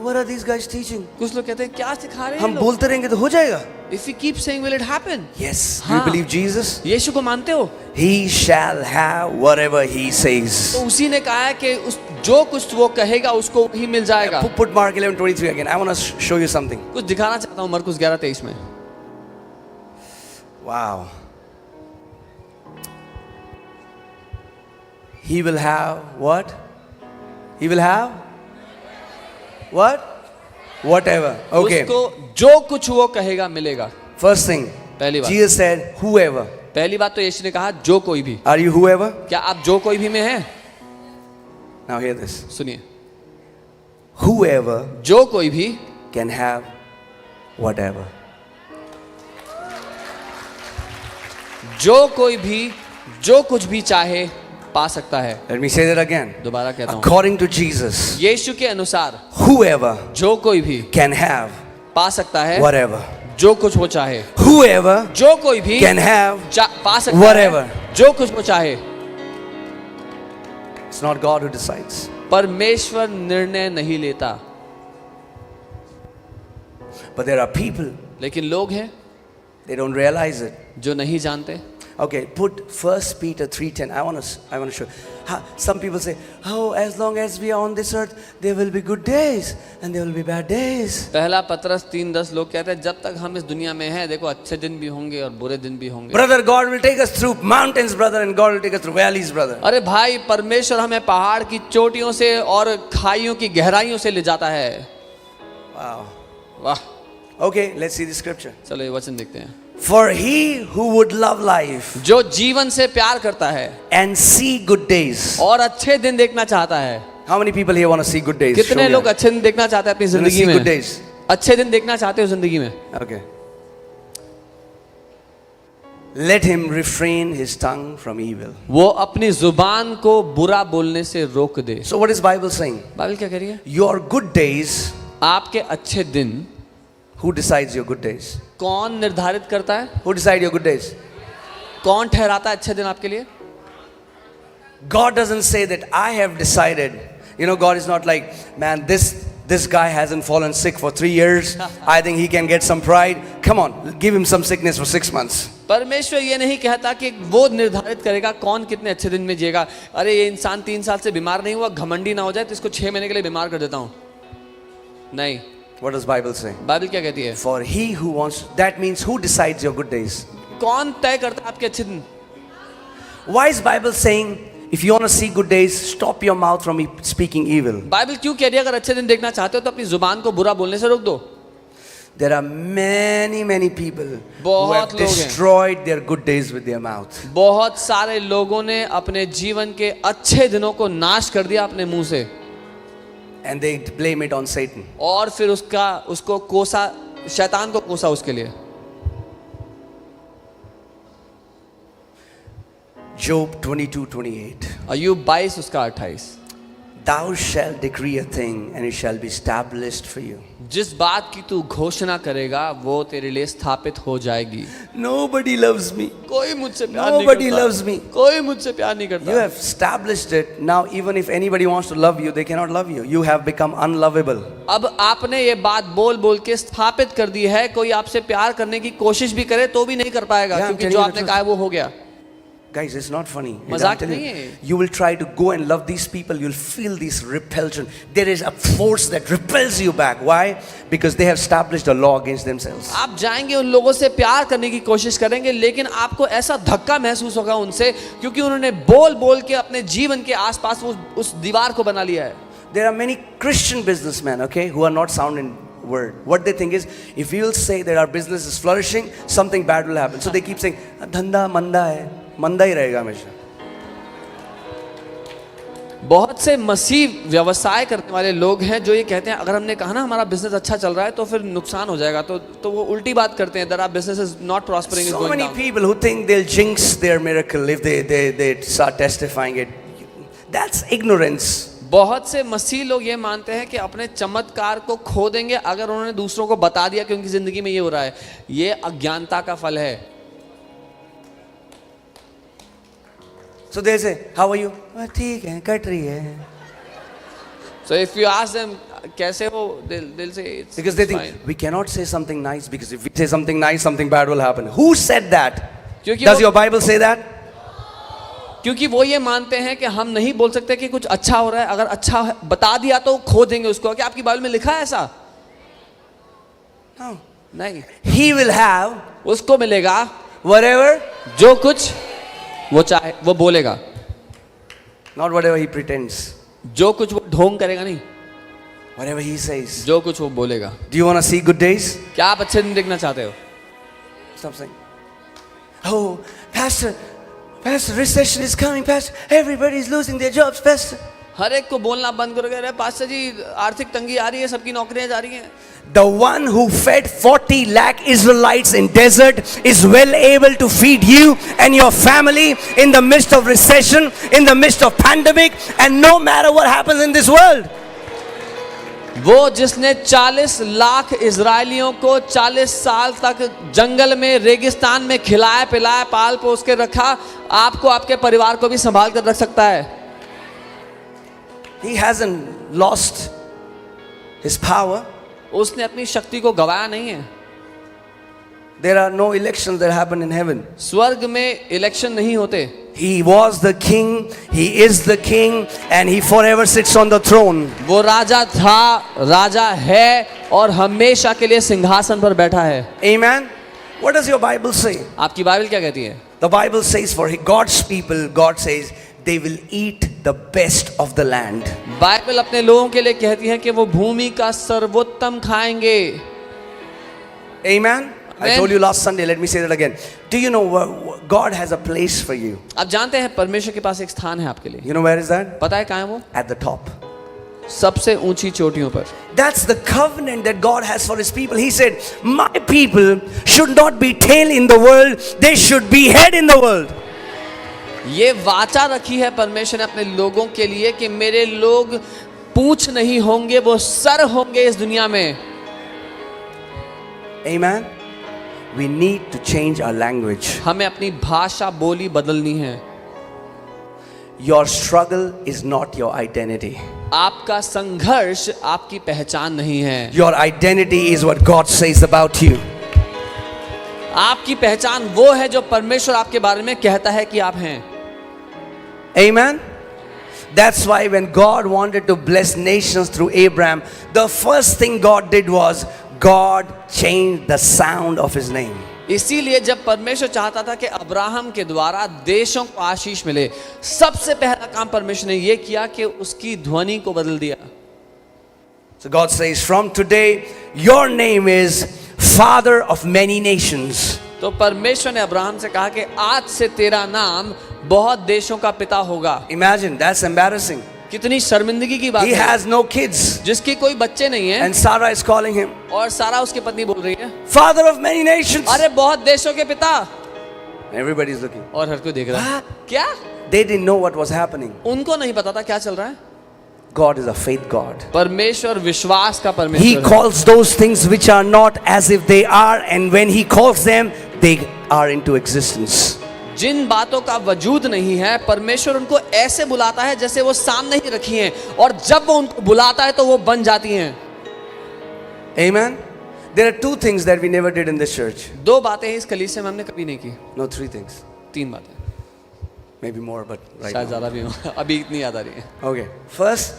S2: what are these guys teaching?
S1: कुछ लोग कहते हैं क्या सिखा रहे हैं
S2: हम
S1: लोग?
S2: बोलते रहेंगे तो हो जाएगा.
S1: If we keep saying will it happen?
S2: Yes. Do you
S1: हाँ।
S2: believe Jesus?
S1: यीशु को मानते हो?
S2: He shall have whatever he says.
S1: तो उसी ने कहा है कि उस जो कुछ वो कहेगा उसको ही मिल जाएगा।
S2: Put Mark 11:23 again. I want to show you something.
S1: कुछ दिखाना चाहता हूँ मरकुस 11:23 में।
S2: Wow. He will have what? He will have what? Whatever. Okay.
S1: उसको जो कुछ वो कहेगा मिलेगा।
S2: First thing.
S1: पहली बात।
S2: Jesus said, whoever.
S1: पहली बात तो यीशु ने कहा जो कोई भी।
S2: Are you whoever?
S1: क्या आप जो कोई भी में हैं?
S2: Now hear this.
S1: सुनिए,
S2: Whoever
S1: जो कोई भी
S2: can have whatever.
S1: जो कोई भी जो कुछ भी चाहे पा सकता है।
S2: Let me say that again.
S1: दोबारा कहता हूँ,
S2: According to Jesus,
S1: यीशु के अनुसार
S2: whoever
S1: जो कोई भी
S2: can have
S1: पा सकता है
S2: whatever.
S1: जो कुछ वो चाहे।
S2: Whoever
S1: जो कोई भी
S2: can have
S1: पा सकता
S2: whatever.
S1: है जो कुछ वो चाहे।
S2: It's not God who decides.
S1: परमेश्वर निर्णय नहीं लेता,
S2: But there are people,
S1: लेकिन लोग हैं
S2: they don't realize it.
S1: जो नहीं जानते।
S2: Okay, put 1 Peter 3:10. I want to show. Some people say, "Oh, as long as we are on this earth, there will be good days and there will be bad days."
S1: पहला पतरस 3:10 लोग कहते हैं जब तक हम इस दुनिया में हैं देखो अच्छे दिन भी होंगे और बुरे दिन भी होंगे.
S2: Brother, God will take us through mountains, brother, and God will take us through valleys, brother.
S1: अरे भाई परमेश्वर हमें पहाड़ की चोटियों से और खाइयों की गहराइयों से ले जाता है.
S2: Wow.
S1: वाह.
S2: Okay, let's see the scripture.
S1: चलो ये वचन देखते हैं.
S2: For he who would love life
S1: जो जीवन से प्यार करता है
S2: and see good days.
S1: और अच्छे दिन देखना चाहता है.
S2: How many people here want to see good days? Show
S1: कितने
S2: me
S1: लोग
S2: out.
S1: अच्छे दिन देखना चाहते हैं अपनी
S2: You wanna
S1: जिंदगी
S2: see good
S1: में?
S2: days?
S1: अच्छे दिन देखना चाहते हो जिंदगी में?
S2: Okay. Let him refrain his tongue from evil.
S1: वो अपनी जुबान को बुरा बोलने से रोक दे.
S2: So what is Bible saying?
S1: Bible क्या कह रही है?
S2: Your good days,
S1: आपके अच्छे दिन
S2: who decides your good days?
S1: कौन निर्धारित करता है?
S2: Who decide your good days?
S1: कौन ठहराता है अच्छे दिन आपके लिए?
S2: God doesn't say that I have decided. You know, God is not like, man, this guy hasn't fallen sick for 3 years. I think he can get some pride. Come on, give him some sickness for 6 months.
S1: परमेश्वर ये नहीं कहता कि वो निर्धारित करेगा कौन कितने अच्छे दिन में जिएगा. अरे ये इंसान 3 साल से बीमार नहीं हुआ, घमंडी ना हो जाए तो इसको 6 महीने के लिए बीमार कर देता हूँ. नहीं.
S2: What does Bible say?
S1: Bible क्या कहती है?
S2: For he who wants, that means who decides your good days?
S1: कौन तय करता है आपके अच्छे दिन?
S2: Why is Bible saying, if you want to see good days, stop your mouth from speaking evil?
S1: Bible क्यों कह रही है अगर अच्छे दिन देखना चाहते हो तो अपनी जुबान को बुरा बोलने से रोक दो?
S2: There are many people who
S1: बहुत
S2: have
S1: लोग हैं.
S2: destroyed their good days with their mouth.
S1: बहुत सारे लोगों ने अपने जीवन के अच्छे दिनों को नाश कर दिया अपने मुंह से.
S2: And they blame it on Satan.
S1: और फिर उसको कोसा, शैतान को कोसा उसके लिए.
S2: Job 22:28.
S1: अय्यूब 22 उसका 28.
S2: Thou shalt decree a thing and it shall be established for you.
S1: जिस बात की तू घोषणा करेगा वो तेरे लिए स्थापित हो जाएगी.
S2: Nobody loves me.
S1: कोई मुझसे प्यार नहीं
S2: Nobody
S1: करता.
S2: loves me.
S1: कोई मुझसे प्यार नहीं करता.
S2: You have established it. Now even if anybody wants to love you, they cannot love you. You have become unlovable.
S1: अब आपने ये बात बोल बोल के स्थापित कर दी है. कोई आपसे प्यार करने की कोशिश भी करे तो भी नहीं कर पाएगा
S2: Yeah, I'm
S1: क्योंकि
S2: telling
S1: जो
S2: you the
S1: आपने
S2: truth.
S1: कहा है वो हो गया.
S2: Guys, it's not funny.
S1: मजाक
S2: I'm telling
S1: नहीं
S2: you,
S1: है.
S2: you will try to go and love these people. You'll feel this repulsion. There is a force that repels you back. Why? Because they have established a law against themselves.
S1: आप जाएंगे उन लोगों से प्यार करने की कोशिश करेंगे लेकिन आपको ऐसा धक्का महसूस होगा उनसे क्योंकि उन्होंने बोल बोल के अपने जीवन के आसपास उस दीवार को बना लिया है.
S2: There are many Christian businessmen, okay, who are not sound in word. What they think is, if we will say that our business is flourishing, something bad will happen. So they keep saying, धंधा मंदा है, मंदा ही रहेगा हमेशा.
S1: बहुत से मसीह व्यवसाय करने वाले लोग हैं जो ये कहते हैं अगर हमने कहा ना हमारा बिजनेस अच्छा चल रहा है तो फिर नुकसान हो जाएगा तो वो उल्टी बात करते हैं. That our business is not prospering, is
S2: So
S1: going
S2: many
S1: down.
S2: people who think they'll jinx their miracle if they start testifying it. That's ignorance.
S1: बहुत से मसीह लोग ये मानते हैं कि अपने चमत्कार को खो देंगे अगर उन्होंने दूसरों को बता दिया कि उनकी जिंदगी में ये हो रहा है. ये अज्ञानता का फल है.
S2: So they say, how are you? ठीक है, कट रही है.
S1: So if you ask them कैसे हो, they'll say it's
S2: Because they think
S1: fine.
S2: we cannot say something nice because if we say something nice, something bad will happen. Who said that?
S1: क्योंकि
S2: Does
S1: वो-
S2: your Bible say that?
S1: क्योंकि वो ये मानते हैं कि हम नहीं बोल सकते कि कुछ अच्छा हो रहा है. अगर अच्छा बता दिया तो खो देंगे उसको. क्या आपकी बाइबल में लिखा है ऐसा?
S2: No.
S1: नहीं.
S2: He will have
S1: उसको मिलेगा
S2: whatever,
S1: जो कुछ वो चाहे वो बोलेगा.
S2: not whatever he pretends.
S1: जो कुछ वो ढोंग करेगा नहीं,
S2: Whatever he says.
S1: जो कुछ वो बोलेगा.
S2: Do you want to see good days?
S1: क्या आप अच्छे दिन देखना चाहते हो?
S2: Stop saying, oh, Pastor, recession is coming, Pastor. Everybody is losing their jobs, Pastor.
S1: हर एक को बोलना बंद करोगे. अरे पास्टर जी आर्थिक तंगी आ रही है, सबकी नौकरियां जा रही हैं.
S2: The one who fed 40 lakh Israelites in desert is well able to feed you and your family in the midst of recession, in the midst of pandemic, and no matter what happens in this world.
S1: वो जिसने 40 लाख इजरायलियों को 40 साल तक जंगल में रेगिस्तान में खिलाया पिलाया पाल पोस के रखा, आपको आपके परिवार को भी संभाल कर रख सकता है.
S2: He hasn't lost his power.
S1: उसने अपनी शक्ति को गवाया नहीं है.
S2: There are no elections that happen in heaven.
S1: स्वर्ग में इलेक्शन नहीं होते.
S2: He was the king, he is the king, and he forever sits on the throne.
S1: वो राजा था, राजा है और हमेशा के लिए सिंहासन पर बैठा है.
S2: Amen. What does your Bible say?
S1: आपकी बाइबल क्या कहती है?
S2: The Bible says for God's people, God says they will eat the best of the land.
S1: Bible अपने लोगों के लिए कहती है कि वो भूमि का सर्वोत्तम खाएंगे.
S2: Amen. I
S1: Amen.
S2: told you last Sunday, let me say that again. Do you know God has a place for you?
S1: आप जानते हैं परमेश्वर के पास एक स्थान है आपके लिए.
S2: You know where is that?
S1: पता है कहाँ है वो?
S2: At the top.
S1: सबसे ऊंची चोटियों पर.
S2: That's the covenant that God has for his people. He said, my people should not be tail in the world, they should be head in the world.
S1: ये वाचा रखी है परमेश्वर ने अपने लोगों के लिए कि मेरे लोग पूंछ नहीं होंगे, वो सर होंगे इस दुनिया में.
S2: Amen. We need to change our language.
S1: हमें अपनी भाषा बोली बदलनी है.
S2: Your struggle is not your identity.
S1: आपका संघर्ष आपकी पहचान नहीं है.
S2: Your identity is what God says about you.
S1: आपकी पहचान वो है जो परमेश्वर आपके बारे में कहता है कि आप हैं.
S2: Amen. That's why when God wanted to bless nations through Abraham, the first thing God did was God changed the sound of his name.
S1: इसीलिए जब परमेश्वर चाहता था कि अब्राहम के द्वारा देशों को आशीष मिले, सबसे पहला काम परमेश्वर ने यह किया कि उसकी ध्वनि को बदल दिया.
S2: So God says, from today, your name is Father of many nations.
S1: तो परमेश्वर ने अब्राहम से कहा कि आज से तेरा नाम बहुत देशों का पिता होगा.
S2: Imagine, that's embarrassing.
S1: कितनी शर्मिंदगी की बात
S2: He
S1: है.
S2: has no kids.
S1: जिसके कोई बच्चे नहीं है
S2: And Sarah is calling him
S1: और सारा उसकी पत्नी बोल रही है,
S2: Father of many nations.
S1: अरे बहुत देशों के पिता.
S2: Everybody is looking.
S1: और हर कोई देख रहा है. क्या?
S2: They didn't know what was happening.
S1: उनको नहीं पता था क्या चल रहा है.
S2: God is a faith God.
S1: परमेश्वर विश्वास का
S2: He
S1: परमेश्वर है.
S2: calls those things which are not as if they are, and when he calls them, they are into existence.
S1: जिन बातों का वजूद नहीं है परमेश्वर उनको ऐसे बुलाता है जैसे वो सामने ही रखी हैं, और जब वो उनको बुलाता है तो वो बन जाती हैं.
S2: Amen. There are two things that we never did in this church.
S1: दो बातें इस कलीसिया में हमने कभी नहीं की.
S2: No, three things.
S1: तीन बातें,
S2: Maybe more, but right
S1: शायद
S2: now.
S1: ज्यादा भी हो. अभी इतनी याद आ रही है.
S2: Okay. First,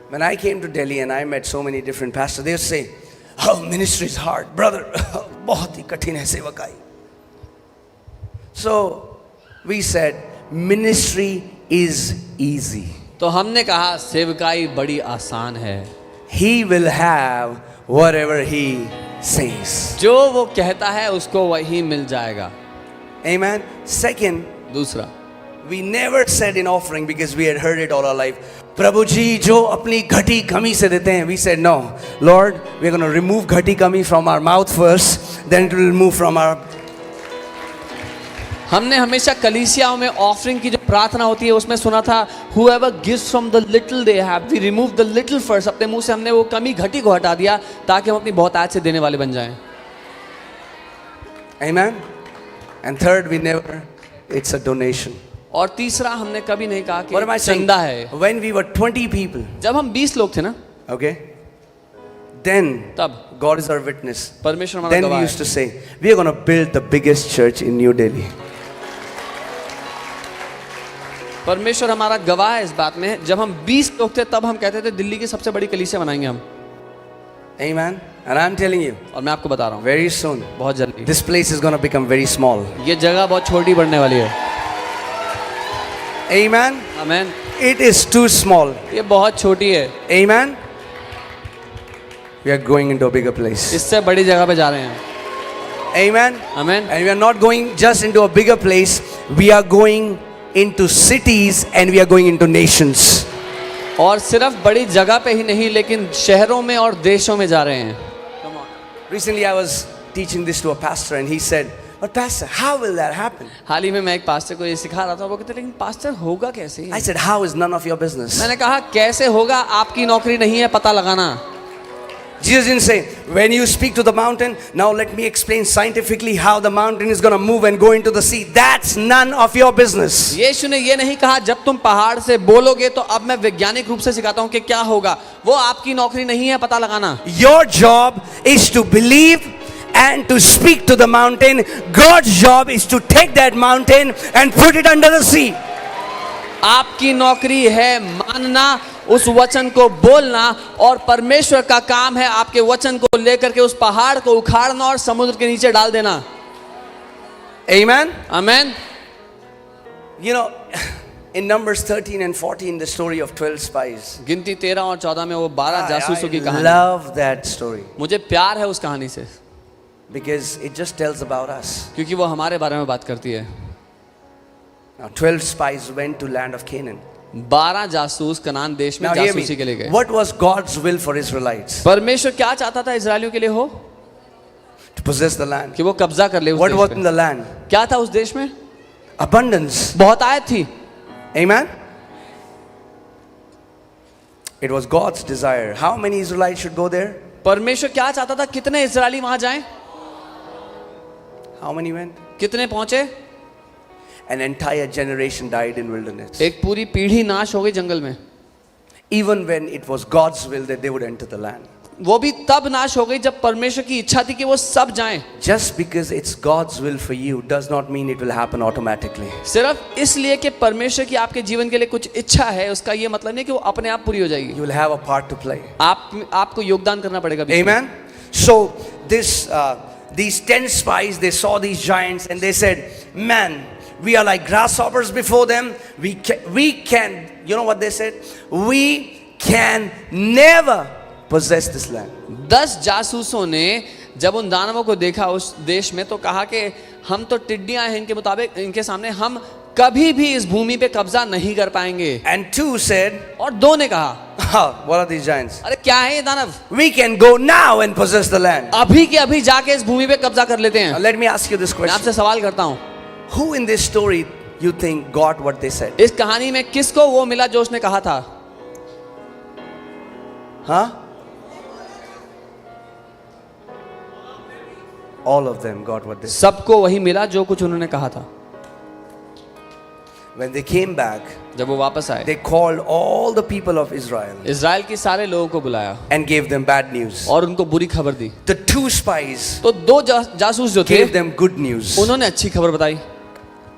S2: when I came to Delhi and I met so many different pastors, they would say, "Oh, ministry is hard, brother. बहुत ही कठिन है सेवकाई." So we said, ministry is easy.
S1: तो हमने कहा सेवकाई बड़ी आसान है.
S2: He will have whatever he says.
S1: जो वो कहता है उसको वही मिल जाएगा.
S2: Amen. Second,
S1: दूसरा,
S2: we never said in offering because we had heard it all our life, प्रभु जी जो अपनी घटी कमी से देते हैं. We said, no, Lord, we are going to remove घटी कमी from our mouth first, then it will remove from our.
S1: हमने हमेशा कलीसियाओं में ऑफरिंग की जो प्रार्थना होती है उसमें सुना था, whoever gives from the little they have, we remove the little first. अपने मुंह से हमने वो कमी घटी को हटा दिया ताकि हम अपनी बहुतायत से देने वाले बन जाएं.
S2: Amen. And third, we never, it's a donation.
S1: और तीसरा हमने कभी नहीं कहा
S2: What am I
S1: कि
S2: saying?
S1: चंदा है.
S2: When we were 20 people,
S1: जब हम 20 लोग थे ना,
S2: okay, then
S1: तब
S2: God is our witness.
S1: परमेश्वर हमारा
S2: Then we
S1: गवाह
S2: used to
S1: है.
S2: say, we are going to build the biggest church in New Delhi.
S1: परमेश्वर हमारा गवाह है इस बात में. जब हम 20 लोग थे तब हम कहते थे दिल्ली की सबसे बड़ी कलीसिया बनाएंगे हम.
S2: Amen. And I'm telling you,
S1: और मैं आपको बता रहा हूँ
S2: very soon,
S1: बहुत जल्दी
S2: this place is going to become very small.
S1: ये जगह बहुत छोटी बढ़ने वाली है.
S2: Amen.
S1: Amen.
S2: It is too small.
S1: ये बहुत छोटी है.
S2: Amen. We are going into a bigger place.
S1: इससे बड़ी जगह पे जा रहे हैं.
S2: Amen.
S1: Amen.
S2: And we are not going just into a bigger place. We are going into cities and we are going into nations.
S1: और सिर्फ बड़ी जगह पे ही नहीं लेकिन शहरों में और देशों में जा रहे हैं.
S2: Recently I was teaching this to a pastor and he said, but pastor, how will that happen?
S1: हाल ही में मैं एक पास्टर को ये सिखा रहा था. वो कहते लेकिन पास्टर होगा कैसे?
S2: I said, how is none of your business?
S1: मैंने कहा कैसे होगा, आपकी नौकरी नहीं है पता लगाना.
S2: Jesus didn't say, when you speak to the mountain, now let me explain scientifically how the mountain is going to move and go into the sea. That's none of your business.
S1: यीशु ने ये नहीं कहा जब तुम पहाड़ से बोलोगे तो अब मैं वैज्ञानिक रूप से सिखाता हूँ कि क्या होगा. वो आपकी नौकरी नहीं है पता लगाना.
S2: Your job is to believe and to speak to the mountain. God's job is to take that mountain and put it under the sea.
S1: आपकी नौकरी है मानना, उस वचन को बोलना, और परमेश्वर का काम है आपके वचन को लेकर के उस पहाड़ को उखाड़ना और समुद्र के नीचे डाल देना.
S2: Amen.
S1: Amen.
S2: You know, in Numbers 13 and 14, the story of 12 spies.
S1: गिनती 13 और 14 में वो 12 जासूसों की
S2: I
S1: कहानी.
S2: love that story
S1: मुझे प्यार है उस कहानी से,
S2: because it just tells about us.
S1: क्योंकि वो हमारे बारे में बात करती है.
S2: Now, 12 spies went to land of Canaan.
S1: 12 जासूस कनान देश में
S2: Now, hear
S1: जासूसी के लिए
S2: me.
S1: गए.
S2: What was God's will for Israelites?
S1: परमेश्वर क्या चाहता था इजरायलियों के लिए हो?
S2: To possess the land.
S1: कि वो कब्जा कर ले उस
S2: What
S1: देश
S2: was
S1: पे.
S2: in the land?
S1: क्या था उस देश में?
S2: Abundance.
S1: बहुत आयत थी.
S2: Amen. It was God's desire. How many Israelites should go there?
S1: परमेश्वर क्या चाहता था? कितने इजरायली वहां जाएं?
S2: How many went?
S1: कितने पहुंचे?
S2: An entire generation died in wilderness.
S1: एक पूरी पीढ़ी नाश हो गई जंगल में.
S2: Even when it was God's will that they would enter the land.
S1: वो भी तब नाश हो गई जब परमेश्वर की इच्छा थी कि वो सब जाएं.
S2: Just because it's God's will for you does not mean it will happen automatically.
S1: सिर्फ इसलिए कि परमेश्वर की आपके जीवन के लिए कुछ इच्छा है, उसका ये मतलब नहीं कि वो अपने आप पूरी हो जाएगी.
S2: You will have a part to play.
S1: आपको योगदान करना पड़ेगा बीच में.
S2: Amen. So these 10 spies, they saw these giants and they said, "Man, we are like grasshoppers before them. We can. You know what they said? We can never possess this land."
S1: 10 जासूसों ने जब उन दानवों को देखा उस देश में तो कहा कि हम तो टिड्डियां हैं, इनके मुताबिक इनके सामने हम कभी भी इस भूमि पे कब्जा नहीं कर पाएंगे.
S2: And 2 said,
S1: और 2 ने कहा,
S2: "What are these giants?
S1: अरे क्या है ये दानव?
S2: We can go now and possess the land."
S1: अभी के अभी जाके इस भूमि पे कब्जा कर लेते
S2: Now,
S1: हैं.
S2: let me ask you this
S1: मैं
S2: question.
S1: आपसे सवाल करता हूँ,
S2: Who in this story you think got what they said?
S1: इस कहानी में किसको वो मिला जो उसने कहा था?
S2: Huh? All of them got what they said.
S1: सबको वही मिला जो कुछ उन्होंने कहा था.
S2: When they came back,
S1: जब वो वापस आए,
S2: they called all the people of Israel
S1: Israel के सारे लोगों को बुलाया
S2: and gave them bad news.
S1: और उनको बुरी खबर दी.
S2: The 2 spies
S1: तो 2 जासूस जो थे
S2: gave them good news.
S1: उन्होंने अच्छी खबर बताई.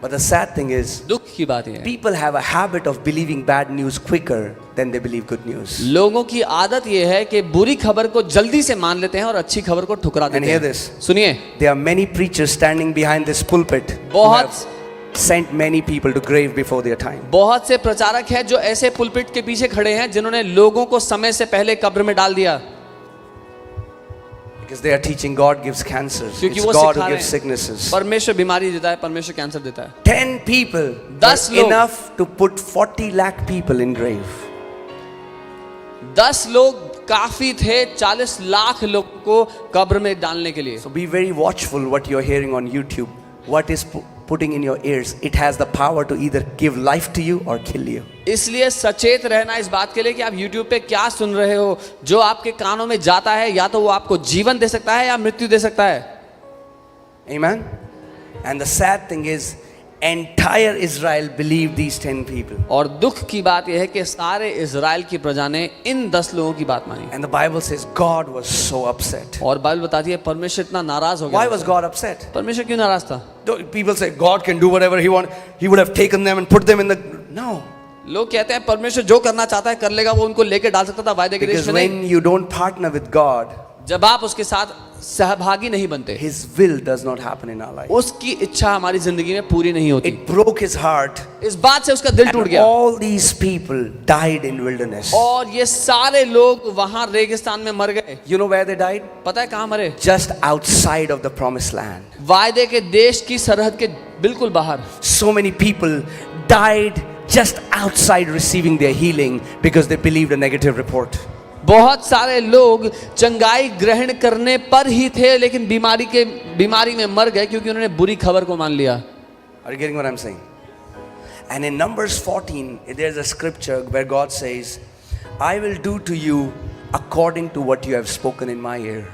S2: But the sad thing is,
S1: दुख की बात यह है,
S2: people have a habit of believing bad news quicker than they believe good news.
S1: लोगों की आदत यह है कि बुरी खबर को जल्दी से मान लेते हैं और अच्छी खबर को ठुकरा
S2: And
S1: देते
S2: hear
S1: हैं.
S2: this.
S1: सुनिए,
S2: There are many preachers standing behind this pulpit who
S1: बहुत
S2: have sent many people to grave before their time.
S1: बहुत से प्रचारक हैं जो ऐसे पुलपिट के पीछे खड़े हैं जिन्होंने लोगों को समय से पहले कब्र में डाल दिया.
S2: Because they are teaching God gives cancers.
S1: क्योंकि
S2: It's
S1: वो
S2: God
S1: सिखा
S2: who
S1: रहे
S2: gives
S1: हैं,
S2: sicknesses.
S1: परमेश्वर बीमारी देता है, परमेश्वर कैंसर देता है.
S2: 10 people
S1: 10
S2: were
S1: लोग.
S2: enough to put 40 lakh people in grave.
S1: 10 लोग काफी थे 40 लाख लोगों को कब्र में डालने के लिए.
S2: So be very watchful what you're hearing on YouTube. What is putting in your ears? It has the power to either give life to you or kill you.
S1: इसलिए सचेत रहना इस बात के लिए कि आप YouTube पे क्या सुन रहे हो. जो आपके कानों में जाता है या तो वो आपको जीवन दे सकता है या मृत्यु दे सकता है.
S2: Amen. And the sad thing is, entire Israel believed these 10 people.
S1: और दुख की बात यह है कि सारे इजराइल की प्रजा ने इन 10 लोगों की बात मानी.
S2: And the Bible says God was so upset.
S1: और बाइबल बताती है परमेश्वर इतना नाराज हो गया.
S2: Why was God upset?
S1: परमेश्वर क्यों नाराज था?
S2: People say God can do whatever He wants. He would have taken them and put them in the. No.
S1: लोग कहते हैं परमेश्वर जो करना चाहता है कर लेगा, वो उनको लेके डाल सकता था वायदे के देश
S2: Because
S1: में नहीं.
S2: when you don't partner with God,
S1: जब आप उसके साथ सहभागी नहीं बनते,
S2: His will does not happen in our life.
S1: उसकी इच्छा हमारी जिंदगी में पूरी नहीं होती.
S2: It broke His heart.
S1: इस बात से उसका दिल टूट
S2: And
S1: गया.
S2: all these people died in wilderness.
S1: और ये सारे लोग वहां रेगिस्तान में मर गए.
S2: You know where they died?
S1: पता है कहां मरे?
S2: Just outside of the promised land.
S1: वायदे के देश की सरहद के बिल्कुल बाहर.
S2: So many people died just outside receiving their healing because they believed a negative report.
S1: बहुत सारे लोग चंगाई ग्रहण करने पर ही थे लेकिन बीमारी में मर गए क्योंकि उन्होंने बुरी खबर को मान लिया.
S2: Are you getting what I'm saying? And in Numbers 14, there's a scripture where God says, I will do to you according to what you have spoken in my ear.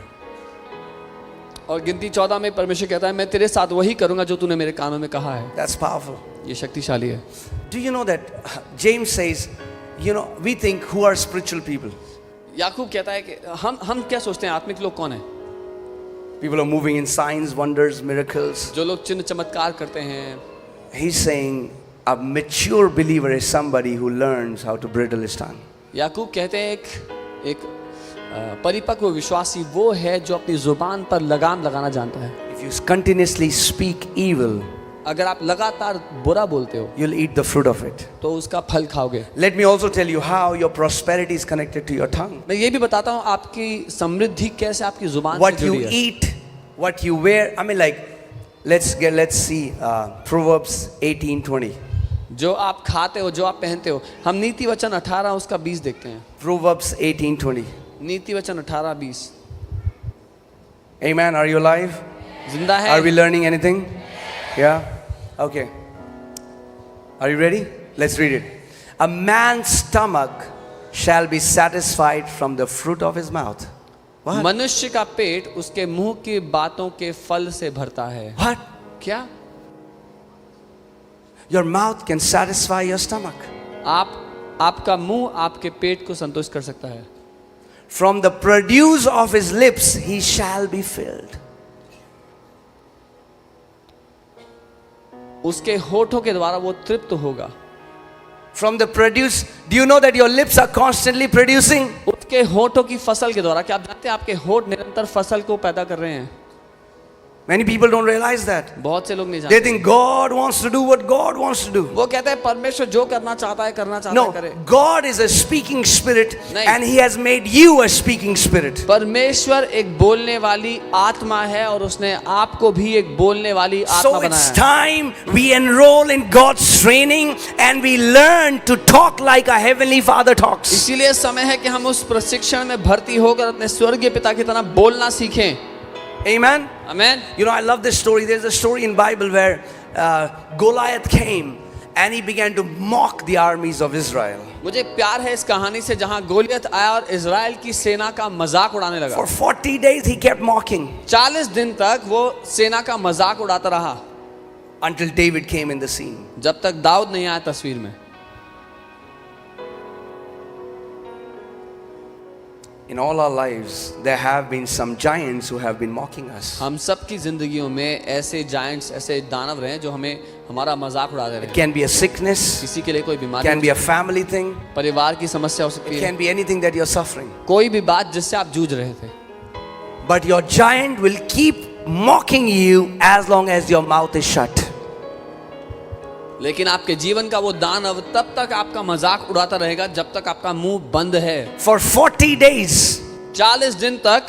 S1: और गिनती 14 में परमेश्वर कहता है मैं तेरे साथ वही करूंगा जो तूने मेरे कानों में कहा है.
S2: That's powerful.
S1: ये शक्तिशाली है.
S2: Do you know that James says, we think who are spiritual people?
S1: याकूब कहता है कि हम क्या सोचते हैं आत्मिक लोग कौन है?
S2: People are moving in signs, wonders, miracles.
S1: जो लोग चिन्ह चमत्कार करते हैं,
S2: He's saying a mature believer is somebody who learns how to bridle his tongue.
S1: याकूब कहते हैं एक परिपक्व विश्वासी वो है जो अपनी जुबान पर लगाम लगाना जानता है.
S2: If you continuously speak evil,
S1: अगर आप लगातार बुरा बोलते हो
S2: you'll eat the fruit of it.
S1: तो उसका फल खाओगे.
S2: Let me also tell you how your prosperity is connected to your tongue.
S1: मैं ये भी बताता हूँ आपकी समृद्धि कैसे आपकी जुबान
S2: What
S1: से
S2: you
S1: जुड़ी है.
S2: eat, what you wear. I mean, like, let's see Proverbs 18:20.
S1: जो आप खाते हो, जो आप पहनते हो. हम नीति वचन 18 उसका 20 देखते हैं.
S2: Proverbs 18:20.
S1: नीति वचन 18-20.
S2: Amen. Are you alive?
S1: जिंदा है.
S2: Are we learning anything? Yeah? Okay. Are you ready? Let's read it. A man's stomach shall be satisfied from the fruit of his mouth. What?
S1: मनुष्य का पेट उसके मुंह की बातों के फल से भरता है.
S2: What?
S1: क्या?
S2: Your mouth can satisfy your stomach.
S1: आपका मुंह आपके पेट को संतुष्ट कर सकता है.
S2: From the produce of his lips he shall be filled.
S1: उसके होठों के द्वारा वो तृप्त होगा.
S2: From the produce, do you know that your lips are constantly producing?
S1: उसके होठों की फसल के द्वारा. क्या आप जानते हैं आपके होठ निरंतर फसल को पैदा कर रहे हैं?
S2: Many people don't realize that.
S1: बहुत से लोग नहीं
S2: They
S1: जानते.
S2: think God wants to do what God wants to do.
S1: वो कहते हैं परमेश्वर जो करना चाहता है
S2: No,
S1: करे.
S2: God is a speaking spirit
S1: नहीं.
S2: and He has made you a speaking spirit.
S1: परमेश्वर एक बोलने वाली आत्मा है और उसने आपको भी एक बोलने वाली आत्मा
S2: So it's
S1: बनाया है.
S2: time we enroll in God's training and we learn to talk like a heavenly Father talks.
S1: इसीलिए समय है कि हम उस प्रशिक्षण में भर्ती होकर अपने स्वर्गीय पिता की तरह बोलना सीखें.
S2: Amen.
S1: Amen.
S2: You know, I love this story. There's a story in Bible where Goliath came and he began to mock the armies of Israel.
S1: मुझे प्यार है इस कहानी से जहां गोलियत आया और इजराइल की सेना का मजाक उड़ाने लगा.
S2: For 40 days he kept mocking
S1: 40 दिन तक वो सेना का मजाक उड़ाता रहा
S2: until David came in the scene.
S1: जब तक दाऊद नहीं आया तस्वीर में.
S2: In all our lives, there have been some giants who have been mocking us.
S1: हम सब की जिंदगियों में ऐसे जायंट्स, ऐसे दानव रहे हैं जो हमें हमारा मजाक उड़ाते रहे.
S2: It can be a sickness,
S1: किसी के लिए कोई बीमारी,
S2: can be a family thing,
S1: परिवार की समस्या हो सकती
S2: it
S1: है,
S2: can be anything that you're suffering.
S1: कोई भी बात जिससे आप जूझ रहे थे.
S2: But your giant will keep mocking you as long as your mouth is shut.
S1: लेकिन आपके जीवन का वो दानव तब तक आपका मजाक उड़ाता रहेगा जब तक आपका मुंह बंद है.
S2: For 40 days,
S1: 40 दिन तक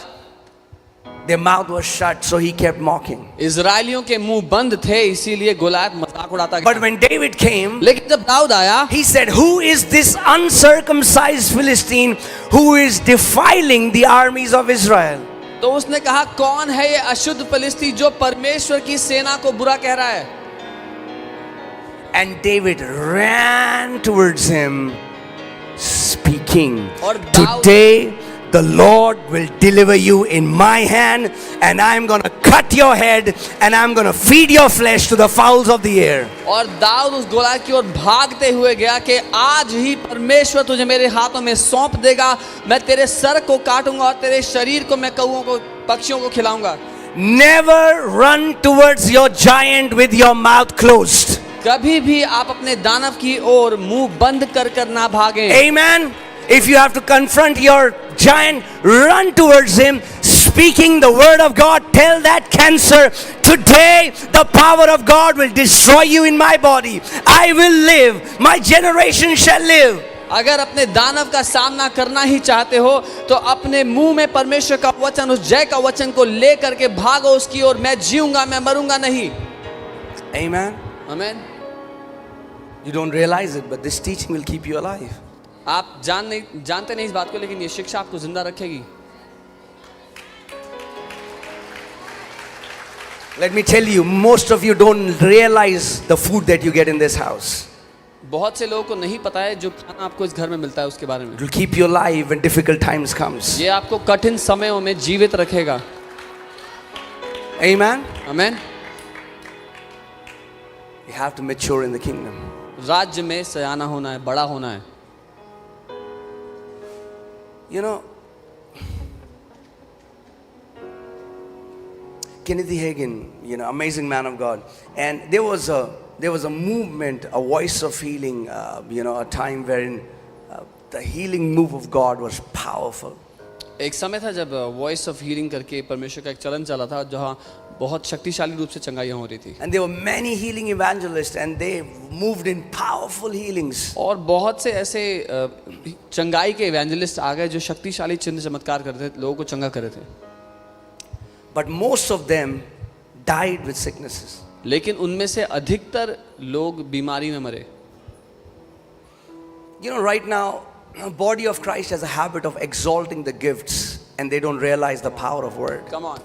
S2: their mouth was shut, so he kept mocking.
S1: इजरायलियों के मुंह बंद थे, इसीलिए गोलियत मजाक उड़ाता
S2: But
S1: गया.
S2: when David came,
S1: लेकिन जब दाऊद आया,
S2: he said, "Who is this uncircumcised Philistine who is defiling the armies of Israel?"
S1: तो उसने कहा कौन है ये अशुद्ध फिलिस्ती जो परमेश्वर की सेना को बुरा कह रहा है.
S2: And David ran towards him, speaking,
S1: और Dawood
S2: "Today the Lord will deliver you in my hand, and I'm going to cut your head, and I'm going to feed your flesh to the fowls of the air."
S1: और दाऊद उस गोलियत की ओर भागते हुए गया कि आज ही परमेश्वर तुझे मेरे हाथों में सौंप देगा. मैं तेरे सर को काटूंगा और तेरे शरीर को मैं कौओं को, पक्षियों को खिलाऊंगा.
S2: Never run towards your giant with your mouth closed.
S1: कभी भी आप अपने दानव की ओर मुंह बंद कर कर ना भागें.
S2: Amen. If you have to confront your giant, run towards him, speaking the word of God. Tell that cancer, "Today the power of God will destroy you in my body. I will live. My generation shall live."
S1: अगर अपने दानव का सामना करना ही चाहते हो तो अपने मुंह में परमेश्वर का वचन, उस जय का वचन को लेकर के भागो उसकी ओर. मैं जीऊंगा, मैं मरूंगा नहीं.
S2: Amen.
S1: Amen.
S2: You don't realize it, but this teaching will keep you alive.
S1: आप जानते नहीं इस बात को, लेकिन ये शिक्षा आपको जिंदा रखेगी.
S2: Let me tell you, most of you don't realize the food that you get in this house.
S1: बहुत से लोगों को नहीं पता है जो खाना आपको इस घर में मिलता है उसके बारे में.
S2: It will keep you alive when difficult times comes.
S1: ये आपको कठिन समयों में जीवित रखेगा.
S2: Amen.
S1: Amen.
S2: You have to mature in the kingdom.
S1: राज्य में सयाना होना है, बड़ा होना है.
S2: You know, Kenneth Hagin, amazing man of God. And there was a movement, a voice of healing, a time wherein the healing move of God was powerful.
S1: एक समय था जब वॉइस ऑफ हीलिंग करके परमेश्वर का एक चलन चला था जहाँ बहुत शक्तिशाली रूप से चंगाइयाँ हो रही थी.
S2: And there were many healing evangelists and they moved in powerful healings.
S1: और बहुत से ऐसे चंगाई के इवेंजलिस्ट आ गए जो शक्तिशाली चिन्ह चमत्कार करते थे, लोगों को चंगा कर रहे थे.
S2: But most of them died with sicknesses.
S1: लेकिन उनमें से अधिकतर लोग बीमारी में मरे.
S2: Right now, the body of Christ has a habit of exalting the gifts and they don't realize the power of word.
S1: Come on.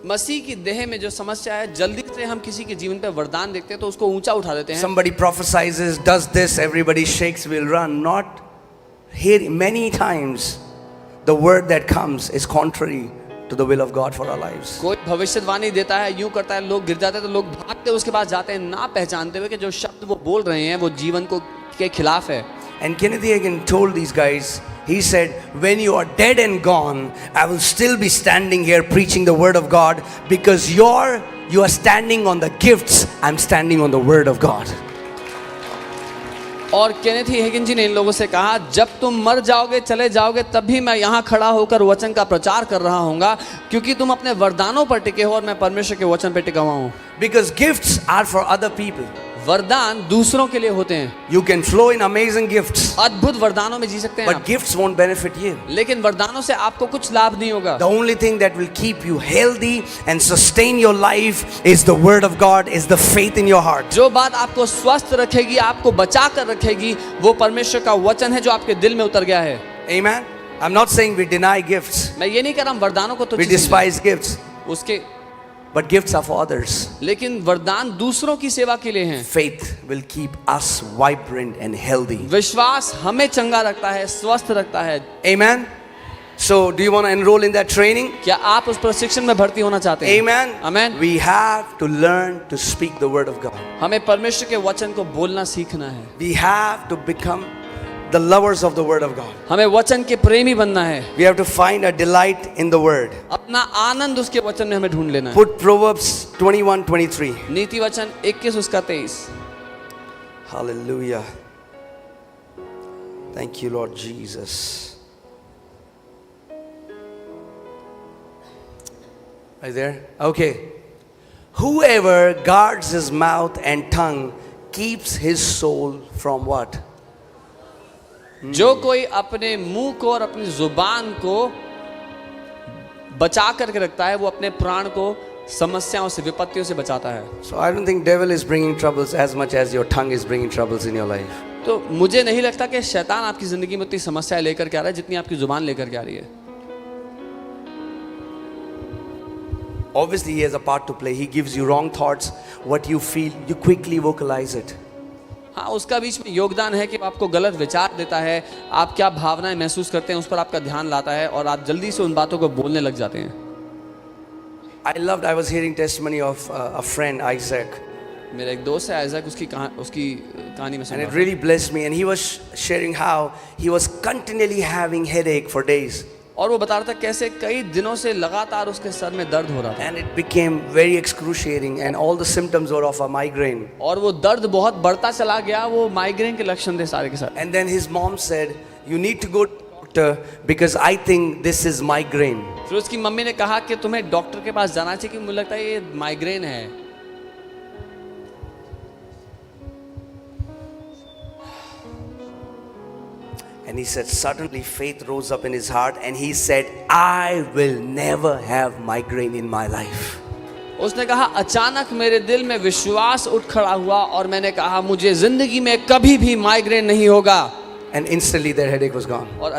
S1: मसीह की देह में जो समस्या है, जल्दी से हम किसी के जीवन पे वरदान देखते हैं तो उसको ऊंचा उठा देते हैं.
S2: Somebody prophesies, does this, everybody shakes, will run. Not here. Many times, the word that comes is contrary to the will of God for our lives.
S1: कोई भविष्यवाणी देता है, यूं करता है, लोग गिर जाते हैं तो लोग भागते उसके पास जाते हैं, ना पहचानते हुए कि जो शब्द वो बोल रहे हैं वो जीवन को के खिलाफ है.
S2: And Kenneth Hagin told these guys, he said, when you are dead and gone, I will still be standing here preaching the word of God because you are standing on the gifts, I'm standing on the word of God.
S1: और Kenneth हेगिन जी ने इन लोगों से कहा, जब तुम मर जाओगे, चले जाओगे, तब भी मैं यहाँ खड़ा होकर वचन का प्रचार कर रहा हूँगा क्योंकि तुम अपने वरदानों पर टिके हो और मैं परमेश्वर के वचन पर टिका हुआ हूँ.
S2: Because gifts are for other people.
S1: वरदान दूसरों के लिए होते हैं.
S2: You can flow in amazing gifts.
S1: अद्भुत वरदानों में जी सकते हैं.
S2: But gifts won't benefit you.
S1: लेकिन वरदानों से आपको कुछ लाभ नहीं होगा.
S2: The only thing that will keep you healthy and sustain your life is the word of God, is the faith in your heart.
S1: जो बात आपको स्वस्थ रखेगी, आपको बचा कर रखेगी, वो परमेश्वर का वचन है जो आपके दिल में उतर गया है.
S2: Amen. I'm not saying we deny gifts.
S1: मैं ये नहीं कह रहा हूँ वरदानों को तो
S2: We despise gifts.
S1: उसके,
S2: but gifts are for others.
S1: लेकिन वरदान दूसरों की सेवा के लिए हैं.
S2: Faith will keep us vibrant and healthy.
S1: विश्वास हमें चंगा रखता है, स्वस्थ रखता है.
S2: Amen. So, do you want to enroll in that training?
S1: क्या आप उस प्रशिक्षण में भर्ती होना चाहते हैं?
S2: Amen.
S1: Amen.
S2: We have to learn to speak the word of God.
S1: हमें परमेश्वर के वचन को बोलना सीखना है.
S2: We have to become the lovers of the word of God.
S1: हमें वचन के प्रेमी बनना है.
S2: We have to find a delight in the word.
S1: अपना आनंद उसके वचन में हमें ढूंढ लेना है.
S2: Put Proverbs 21:23.
S1: नीति वचन 21 उसका 23.
S2: Hallelujah. Thank you, Lord Jesus. Are you there? Okay. Whoever guards his mouth and tongue keeps his soul from what?
S1: जो कोई अपने मुंह को और अपनी जुबान को बचा करके रखता है, वो अपने प्राण को समस्याओं से, विपत्तियों से बचाता है.
S2: So I don't think devil is bringing troubles as much as your tongue is bringing troubles in your life.
S1: तो मुझे नहीं लगता कि शैतान आपकी जिंदगी में उतनी समस्याएं लेकर के आ रहा है जितनी आपकी जुबान लेकर के आ रही है.
S2: Obviously he has a part to play. He gives you wrong thoughts. What you feel, you quickly vocalize it.
S1: हाँ, उसका बीच में योगदान है कि आपको गलत विचार देता है, आप क्या भावनाएं महसूस करते हैं उस पर आपका ध्यान लाता है और आप जल्दी से उन बातों को बोलने लग जाते हैं.
S2: I was hearing testimony of a friend, Isaac.
S1: मेरा एक दोस्त है आइजैक, उसकी कहानी में
S2: And it
S1: सुना.
S2: really blessed me. And he was sharing how he was continually having headache for days.
S1: और वो बता रहा था कैसे कई दिनों से लगातार उसके सर में दर्द हो रहा था.
S2: And it became very excruciating and all the symptoms were of a migraine.
S1: और वो दर्द बहुत बढ़ता चला गया, वो माइग्रेन के लक्षण थे सारे के सारे.
S2: And then his mom said, you need to go to the doctor because I think this is migraine.
S1: फिर उसकी मम्मी ने कहा कि तुम्हें डॉक्टर के पास जाना चाहिए, कि मुझे लगता है ये माइग्रेन है.
S2: And he said, suddenly faith rose up in his heart and he said, I will never have migraine in my life.
S1: उसने कहा, अचानक मेरे दिल में विश्वास उठ खड़ा हुआ और मैंने कहा मुझे जिंदगी में कभी भी माइग्रेन नहीं होगा.
S2: And instantly their headache was gone.
S1: और